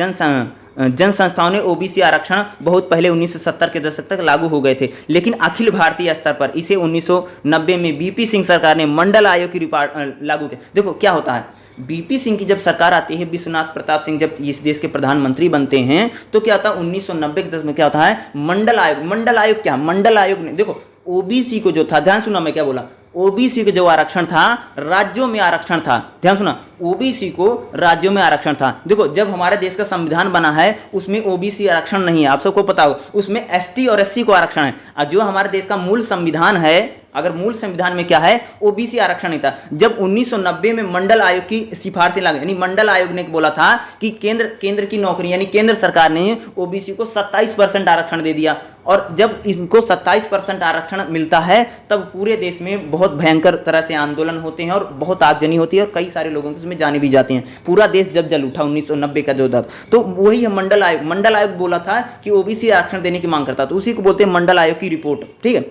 जन संस्थाओं ने ओबीसी आरक्षण बहुत पहले 1970 के दशक तक लागू हो गए थे, लेकिन अखिल भारतीय स्तर पर इसे 1990 में बीपी सिंह सरकार ने मंडल आयोग की रिपोर्ट लागू किया। देखो क्या होता है, बीपी सिंह की जब सरकार आती है, विश्वनाथ प्रताप सिंह जब इस देश के प्रधानमंत्री बनते हैं, तो क्या होता है 1990 के दशक में क्या होता है, मंडल आयोग। मंडल आयोग क्या, मंडल आयोग ने देखो ओबीसी को जो था, ध्यान सुना मैं क्या बोला, ओबीसी को जो आरक्षण था राज्यों में आरक्षण था, ध्यान सुना, ओबीसी को राज्यों में आरक्षण था। देखो जब हमारे देश का संविधान बना है उसमें ओबीसी आरक्षण नहीं है, आप सबको पता हो, उसमें एसटी और एससी को आरक्षण है। और जो हमारे देश का मूल संविधान है, अगर मूल संविधान में क्या है, ओबीसी आरक्षण नहीं था। जब 1990 में मंडल आयोग की सिफारिशें लागू, यानी मंडल आयोग ने बोला था कि केंद्र की नौकरी यानी केंद्र सरकार ने ओबीसी को 27% आरक्षण दे दिया, और जब इनको 27% आरक्षण मिलता है तब पूरे देश में बहुत भयंकर तरह से आंदोलन होते हैं और बहुत आगजनी होती है और कई सारे लोगों की उसमें जाने भी जाती हैं। पूरा देश जब जल उठा 1990 का जो दब, तो वही है मंडल आयोग। मंडल आयोग बोला था कि ओबीसी आरक्षण देने की मांग करता, तो उसी को बोलते हैं मंडल आयोग की रिपोर्ट। ठीक है,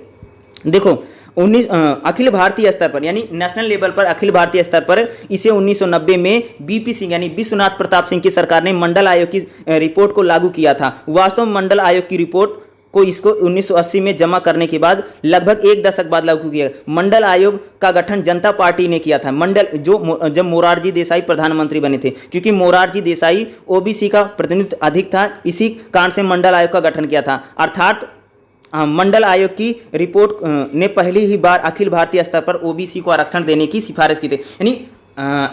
देखो अखिल भारतीय स्तर पर यानी नेशनल लेवल पर अखिल भारतीय स्तर पर इसे 1990 में बीपी सिंह यानी विश्वनाथ प्रताप सिंह की सरकार ने मंडल आयोग की रिपोर्ट को लागू किया था। वास्तव में मंडल आयोग की रिपोर्ट को इसको 1980 में जमा करने के बाद लगभग एक दशक बाद लागू किया। मंडल आयोग का गठन जनता पार्टी ने किया था। जब मोरारजी देसाई प्रधानमंत्री बने थे, क्योंकि मोरारजी देसाई ओबीसी का प्रतिनिधित्व अधिक था, इसी कारण से मंडल आयोग का गठन किया था। अर्थात मंडल आयोग की रिपोर्ट ने पहली ही बार अखिल भारतीय स्तर पर ओबीसी को आरक्षण देने की सिफारिश की थी। यानी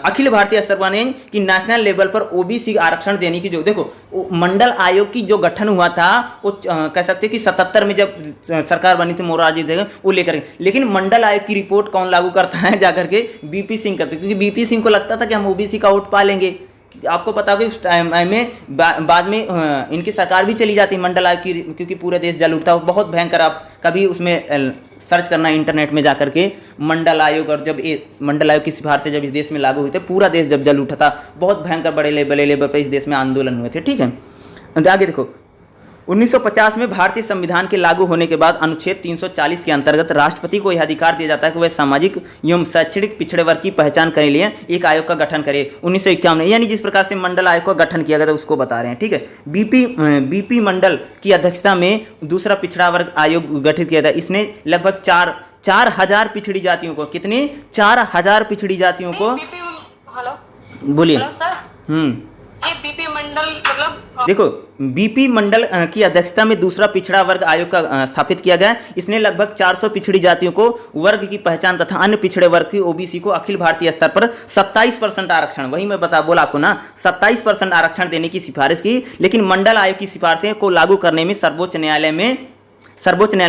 अखिल भारतीय स्तर पर नहीं कि नेशनल लेवल पर ओबीसी आरक्षण देने की, जो देखो मंडल आयोग की जो गठन हुआ था वो कह सकते हैं कि 77 में जब सरकार बनी थी मोरारजी देसाई वो लेकर, लेकिन मंडल आयोग की रिपोर्ट कौन लागू करता है, जाकर के बीपी सिंह करते, क्योंकि बीपी सिंह को लगता था कि हम ओबीसी का वोट पा लेंगे। आपको पता हो कि उस टाइम में बाद में इनकी सरकार भी चली जाती मंडल आयोग की, क्योंकि पूरे देश जल उठता, बहुत भयंकर। आप कभी उसमें सर्च करना इंटरनेट में जाकर के मंडल आयोग, और जब मंडल आयोग की सिफारिशें जब इस देश में लागू हुई थे, पूरा देश जब जल उठा था, बहुत भयंकर बड़े लेवल पर इस देश में आंदोलन हुए थे। ठीक है, आगे देखो 1950 में भारतीय संविधान के लागू होने के बाद अनुच्छेद 340 के अंतर्गत राष्ट्रपति को यह अधिकार दिया जाता है कि वह सामाजिक एवं शैक्षणिक पिछड़े वर्ग की पहचान करने के लिए एक आयोग का गठन करे। 1951 में, यानी जिस प्रकार से मंडल आयोग का गठन किया गया था उसको बता रहे हैं। ठीक है, बीपी मंडल की अध्यक्षता में दूसरा पिछड़ा वर्ग आयोग गठित किया था। इसने लगभग 4,000 पिछड़ी जातियों को, कितने 4,000 पिछड़ी जातियों को, बोलिए। बीपी मंडल मतलब देखो बीपी मंडल की अध्यक्षता में दूसरा पिछड़ा वर्ग आयोग का स्थापित किया गया। इसने लगभग 400 पिछड़ी जातियों को वर्ग की पहचान तथा अन्य पिछड़े वर्ग की ओबीसी को अखिल भारतीय स्तर पर 27% आरक्षण, वही मैं बोला आपको ना, 27% आरक्षण देने की सिफारिश की। लेकिन मंडल आयोग की सिफारिशें को लागू करने में सर्वोच्च न्यायालय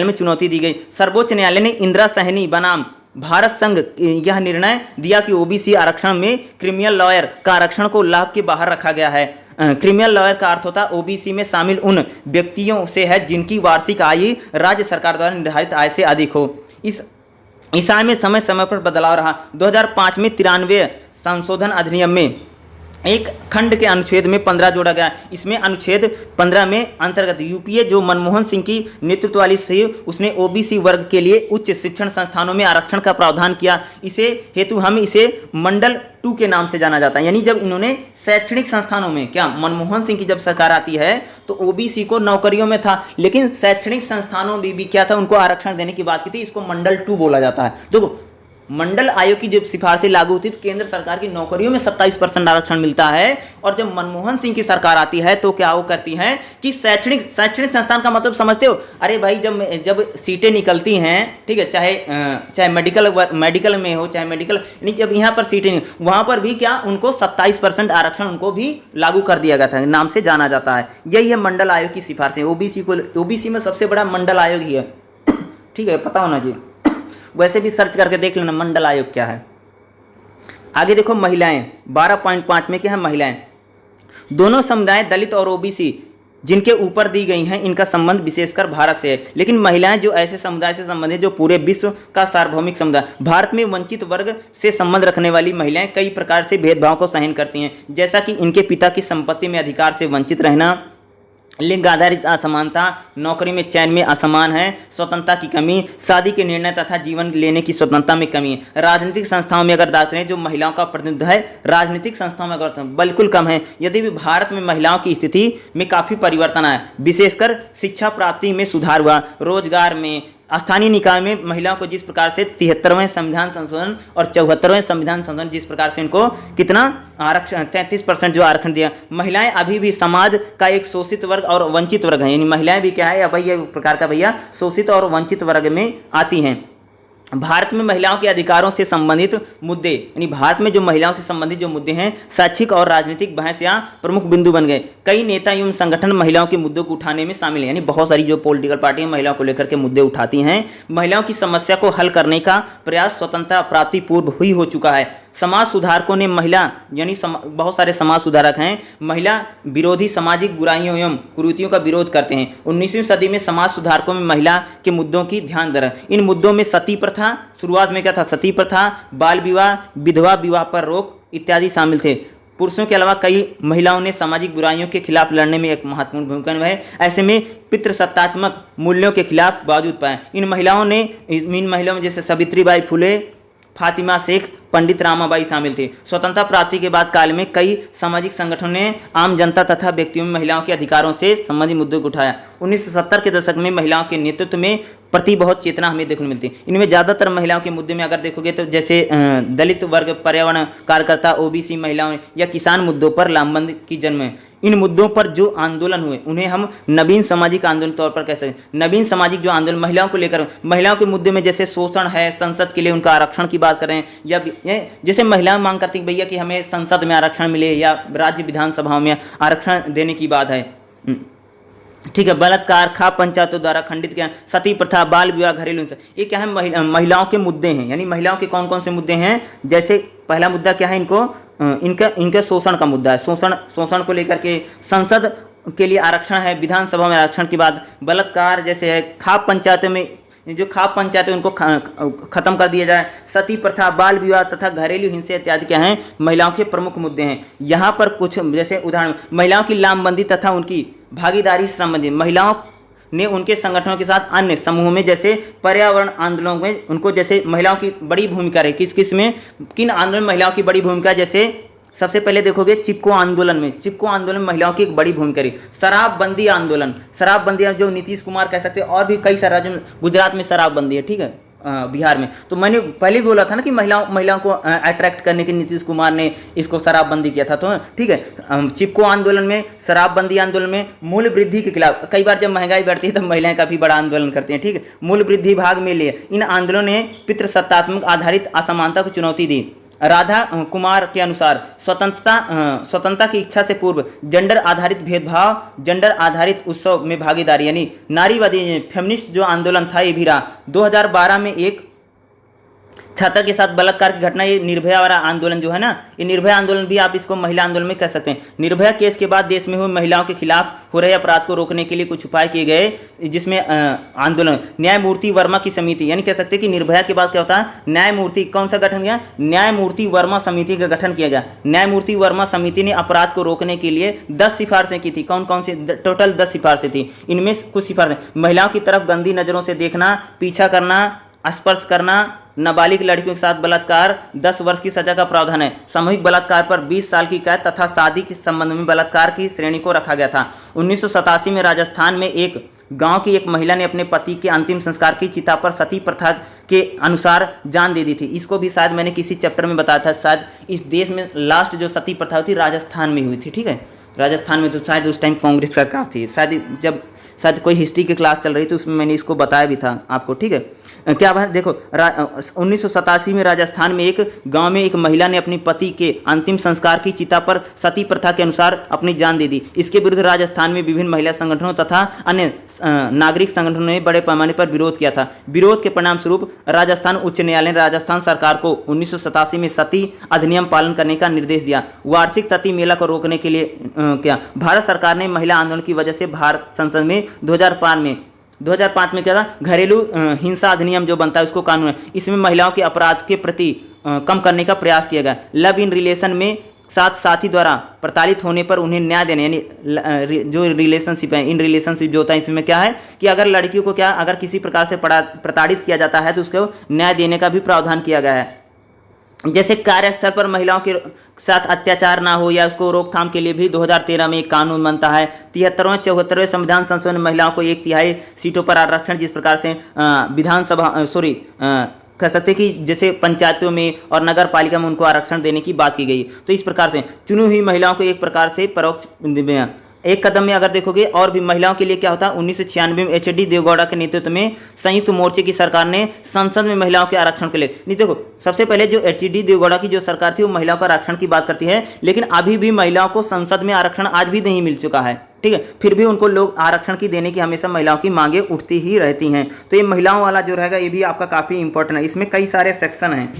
में चुनौती दी गई। सर्वोच्च न्यायालय ने इंदिरा सहनी बनाम भारत संघ यह निर्णय दिया कि ओबीसी आरक्षण में क्रिमिनल लॉयर का आरक्षण को लाभ के बाहर रखा गया है। क्रिमिनल लॉयर का अर्थ होता है ओबीसी में शामिल उन व्यक्तियों से है जिनकी वार्षिक आय राज्य सरकार द्वारा निर्धारित आय से अधिक हो। इस आय में समय समय पर बदलाव रहा। 2005 में 93 संशोधन अधिनियम में एक खंड के अनुच्छेद में 15 जोड़ा गया। इसमें अनुच्छेद 15 में अंतर्गत यूपीए जो मनमोहन सिंह की नेतृत्व वाली थी, उसने ओबीसी वर्ग के लिए उच्च शिक्षण संस्थानों में आरक्षण का प्रावधान किया। इसे हेतु हम इसे मंडल 2 के नाम से जाना जाता है। यानी जब इन्होंने शैक्षणिक संस्थानों में, क्या मनमोहन सिंह की जब सरकार आती है तो ओबीसी को नौकरियों में था, लेकिन शैक्षणिक संस्थानों में भी क्या था, उनको आरक्षण देने की बात की थी। इसको मंडल 2 बोला जाता है। देखो मंडल आयोग की जब सिफारिशें लागू होती तो केंद्र सरकार की नौकरियों में 27% आरक्षण मिलता है, और जब मनमोहन सिंह की सरकार आती है तो क्या वो करती है कि शैक्षणिक संस्थान का मतलब समझते हो, अरे भाई जब सीटें निकलती हैं, ठीक है, चाहे मेडिकल में हो, चाहे मेडिकल, यानी जब यहाँ पर सीटें नहीं, वहाँ पर भी क्या उनको 27% आरक्षण उनको भी लागू कर दिया गया था, नाम से जाना जाता है। यही है मंडल आयोग की सिफारिशें। ओबीसी में सबसे बड़ा मंडल आयोग ही है। ठीक है, पता होना चाहिए। वैसे भी सर्च करके देख लेना मंडल आयोग क्या है। आगे देखो महिलाएं, 12.5 में क्या है, महिलाएं। दोनों समुदाय दलित और ओबीसी जिनके ऊपर दी गई हैं, इनका संबंध विशेषकर भारत से है। लेकिन महिलाएं जो ऐसे समुदाय से संबंधित जो पूरे विश्व का सार्वभौमिक समुदाय, भारत में वंचित वर्ग से संबंध रखने वाली महिलाएं कई प्रकार से भेदभाव को सहन करती हैं, जैसा कि इनके पिता की संपत्ति में अधिकार से वंचित रहना, लिंग आधारित असमानता, नौकरी में चयन में असमान है, स्वतंत्रता की कमी, शादी के निर्णय तथा जीवन लेने की स्वतंत्रता में कमी है। राजनीतिक संस्थाओं में अगर बात करें, जो महिलाओं का प्रतिनिधित्व है राजनीतिक संस्थाओं में अगर बिल्कुल कम है। यदि भी भारत में महिलाओं की स्थिति में काफ़ी परिवर्तन आया, विशेषकर शिक्षा प्राप्ति में सुधार हुआ, रोजगार में, स्थानीय निकाय में महिलाओं को जिस प्रकार से 73वें संविधान संशोधन और 74वें संविधान संशोधन, जिस प्रकार से इनको कितना आरक्षण 33% जो आरक्षण दिया, महिलाएं अभी भी समाज का एक शोषित वर्ग और वंचित वर्ग है। यानी महिलाएं भी क्या है, भैया प्रकार का भैया शोषित और वंचित वर्ग में आती हैं। भारत में महिलाओं के अधिकारों से संबंधित मुद्दे, यानी भारत में जो महिलाओं से संबंधित जो मुद्दे हैं, शैक्षिक और राजनीतिक बहस या प्रमुख बिंदु बन गए। कई नेता एवं संगठन महिलाओं के मुद्दों को उठाने में शामिल हैं। यानी बहुत सारी जो पॉलिटिकल पार्टियां महिलाओं को लेकर के मुद्दे उठाती हैं। महिलाओं की समस्या को हल करने का प्रयास स्वतंत्रता प्राप्ति पूर्व ही हो चुका है। समाज सुधारकों ने महिला, यानी बहुत सारे समाज सुधारक हैं, महिला विरोधी सामाजिक बुराइयों एवं कुरीतियों का विरोध करते हैं। 19वीं सदी में समाज सुधारकों में महिला के मुद्दों की ध्यान दे रहे हैं। इन मुद्दों में सती प्रथा, शुरुआत में क्या था, सती प्रथा, बाल विवाह, विधवा विवाह पर रोक इत्यादि शामिल थे। पुरुषों के अलावा कई महिलाओं ने सामाजिक बुराइयों के खिलाफ लड़ने में एक महत्वपूर्ण भूमिका निभाई। ऐसे में पितृसत्तात्मक मूल्यों के खिलाफ बावजूद पाए। इन महिलाओं में जैसे सावित्रीबाई फुले, फातिमा शेख, पंडित रामाबाई शामिल थे। स्वतंत्रता प्राप्ति के बाद काल में कई सामाजिक संगठनों ने आम जनता तथा व्यक्तियों में महिलाओं के अधिकारों से संबंधित मुद्दों को उठाया। 1970 के दशक में महिलाओं के नेतृत्व में प्रति बहुत चेतना हमें देखने को मिलती है। इनमें ज़्यादातर महिलाओं के मुद्दे में अगर देखोगे तो जैसे दलित वर्ग, पर्यावरण कार्यकर्ता, ओबीसी महिलाओं या किसान मुद्दों पर लामबंद की जन्म है। इन मुद्दों पर जो आंदोलन हुए उन्हें हम नवीन सामाजिक आंदोलन तौर पर कह सकते हैं। नवीन सामाजिक जो आंदोलन महिलाओं को लेकर, महिलाओं के मुद्दे में जैसे शोषण है, संसद के लिए उनका आरक्षण की बात करें, या जैसे महिलाएं मांग करती हैं भैया कि हमें संसद में आरक्षण मिले या राज्य विधानसभाओं में आरक्षण देने की बात है। ठीक है, बलात्कार, खाप पंचायतों द्वारा खंडित किया, सती प्रथा, बाल विवाह, घरेलू हिंसा, ये क्या है, महिलाओं के मुद्दे हैं। यानी महिलाओं के कौन कौन से मुद्दे हैं, जैसे पहला मुद्दा क्या है, इनका शोषण का मुद्दा है। शोषण को लेकर के संसद के लिए आरक्षण है, विधानसभा में आरक्षण की बात, बलात्कार जैसे है, खाप पंचायतों में जो खाप पंचायत है उनको खत्म कर दिया जाए, सती प्रथा, बाल विवाह तथा घरेलू हिंसा इत्यादि क्या हैं, महिलाओं के प्रमुख मुद्दे हैं। यहाँ पर कुछ जैसे उदाहरण, महिलाओं की लामबंदी तथा उनकी भागीदारी से संबंधित, महिलाओं ने उनके संगठनों के साथ अन्य समूहों में जैसे पर्यावरण आंदोलनों में उनको जैसे महिलाओं की बड़ी भूमिका रही। किन आंदोलन में महिलाओं की बड़ी भूमिका, जैसे सबसे पहले देखोगे चिपको आंदोलन में महिलाओं की एक बड़ी भूमिका रही। शराबबंदी आंदोलन जो नीतीश कुमार कह सकते हैं, और भी कई सारे राज्यों में, गुजरात में शराबबंदी है, ठीक है, बिहार में। तो मैंने पहले भी बोला था ना कि महिलाओं को अट्रैक्ट करने के नीतीश कुमार ने इसको शराबबंदी किया था। तो ठीक है, चिपको आंदोलन में, शराबबंदी आंदोलन में, मूल्य वृद्धि के खिलाफ, कई बार जब महंगाई बढ़ती है तो महिलाएं काफ़ी बड़ा आंदोलन करती हैं, ठीक है, मूल्य वृद्धि भाग में लिए। इन आंदोलनों ने पितृसत्तात्मक आधारित असमानता को चुनौती दी। राधा कुमार के अनुसार स्वतंत्रता की इच्छा से पूर्व जेंडर आधारित भेदभाव, जेंडर आधारित उत्सव में भागीदारी, यानी नारीवादी फेमिनिस्ट जो आंदोलन था ये भी रहा। 2012 में एक छात्र के साथ बलात्कार की घटना, ये निर्भया वाला आंदोलन जो है ना, ये निर्भया आंदोलन भी आप इसको महिला आंदोलन में कह सकते हैं। निर्भया केस के बाद देश में हुए महिलाओं के खिलाफ हो रहे अपराध को रोकने के लिए कुछ उपाय किए गए, जिसमें आंदोलन न्यायमूर्ति वर्मा की समिति, यानी कह सकते हैं कि निर्भया के बाद क्या होता है, न्यायमूर्ति कौन सा गठन किया, न्यायमूर्ति वर्मा समिति का गठन किया गया। न्यायमूर्ति वर्मा समिति ने अपराध को रोकने के लिए 10 सिफारिशें की थी। कौन कौन सी, टोटल 10 सिफारिशें थी। इनमें कुछ सिफारिशें, महिलाओं की तरफ गंदी नज़रों से देखना, पीछा करना, स्पर्श करना, नाबालिग लड़कियों के साथ बलात्कार, 10 वर्ष की सजा का प्रावधान है। सामूहिक बलात्कार पर 20 साल की कैद तथा शादी के संबंध में बलात्कार की श्रेणी को रखा गया था। 1987 में राजस्थान में एक गांव की एक महिला ने अपने पति के अंतिम संस्कार की चिता पर सती प्रथा के अनुसार जान दे दी थी। इसको भी शायद मैंने किसी चैप्टर में बताया था। शायद इस देश में लास्ट जो सती प्रथा थी राजस्थान में हुई थी, ठीक है, राजस्थान में। तो शायद उस टाइम कांग्रेस सरकार थी, शायद जब शायद कोई हिस्ट्री की क्लास चल रही थी, उसमें मैंने इसको बताया भी था आपको, ठीक है। क्या बात, देखो 1987 में राजस्थान में एक गांव में एक महिला ने अपने पति के अंतिम संस्कार की चिता पर सती प्रथा के अनुसार अपनी जान दे दी। इसके विरुद्ध राजस्थान में विभिन्न महिला संगठनों तथा अन्य नागरिक संगठनों ने बड़े पैमाने पर विरोध किया था। विरोध के परिणाम स्वरूप राजस्थान उच्च न्यायालय ने राजस्थान सरकार को 1987 में सती अधिनियम पालन करने का निर्देश दिया। वार्षिक सती मेला को रोकने के लिए भारत सरकार ने महिला आंदोलन की वजह से भारत संसद में 2005 में क्या था, घरेलू हिंसा अधिनियम जो बनता है उसको कानून है, इसमें महिलाओं के अपराध के प्रति कम करने का प्रयास किया गया। लव इन रिलेशन में साथी द्वारा प्रताड़ित होने पर उन्हें न्याय देने, यानी जो रिलेशनशिप है, इन रिलेशनशिप जो होता है इसमें क्या है कि अगर लड़कियों को अगर किसी प्रकार से प्रताड़ित किया जाता है तो उसको न्याय देने का भी प्रावधान किया गया है। जैसे कार्यस्थल पर महिलाओं के साथ अत्याचार ना हो या उसको रोकथाम के लिए भी 2013 में एक कानून बनता है। 73वें 74वें संविधान संशोधन में महिलाओं को 1/3 सीटों पर आरक्षण, जिस प्रकार से विधानसभा कह सकते कि जैसे पंचायतों में और नगर पालिका में उनको आरक्षण देने की बात की गई। तो इस प्रकार से चुनी हुई महिलाओं को एक प्रकार से परोक्ष एक कदम में अगर देखोगे और भी महिलाओं के लिए क्या होता है, 1996 में एच.डी. देवेगौड़ा के नेतृत्व में संयुक्त मोर्चे की सरकार ने संसद में महिलाओं के आरक्षण के लिए, नहीं देखो सबसे पहले जो एच.डी. देवेगौड़ा की जो सरकार थी वो महिलाओं का आरक्षण की बात करती है, लेकिन अभी भी महिलाओं को संसद में आरक्षण आज भी नहीं मिल चुका है, ठीक है। फिर भी उनको लोग आरक्षण की देने की हमेशा महिलाओं की मांगे उठती ही रहती हैं। तो ये महिलाओं वाला जो रहेगा ये भी आपका काफ़ी इंपॉर्टेंट है। इसमें कई सारे सेक्शन हैं,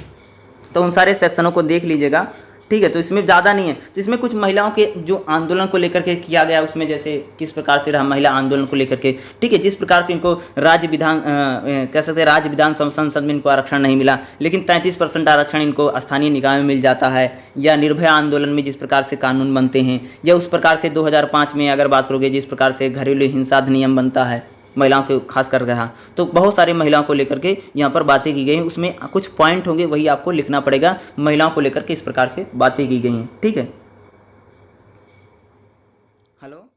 तो उन सारे सेक्शनों को देख लीजिएगा, ठीक है। तो इसमें ज़्यादा नहीं है, तो इसमें कुछ महिलाओं के जो आंदोलन को लेकर के किया गया उसमें जैसे किस प्रकार से रहा महिला आंदोलन को लेकर के, ठीक है, जिस प्रकार से इनको राज्य विधान संसद में इनको आरक्षण नहीं मिला, लेकिन 33% आरक्षण इनको स्थानीय निकाय में मिल जाता है, या निर्भया आंदोलन में जिस प्रकार से कानून बनते हैं, या उस प्रकार से 2005 में अगर बात करोगे जिस प्रकार से घरेलू हिंसा अधिनियम बनता है महिलाओं को खास कर रहा। तो बहुत सारे महिलाओं को लेकर के यहाँ पर बातें की गई हैं, उसमें कुछ पॉइंट होंगे वही आपको लिखना पड़ेगा, महिलाओं को लेकर के इस प्रकार से बातें की गई हैं, ठीक है। हेलो।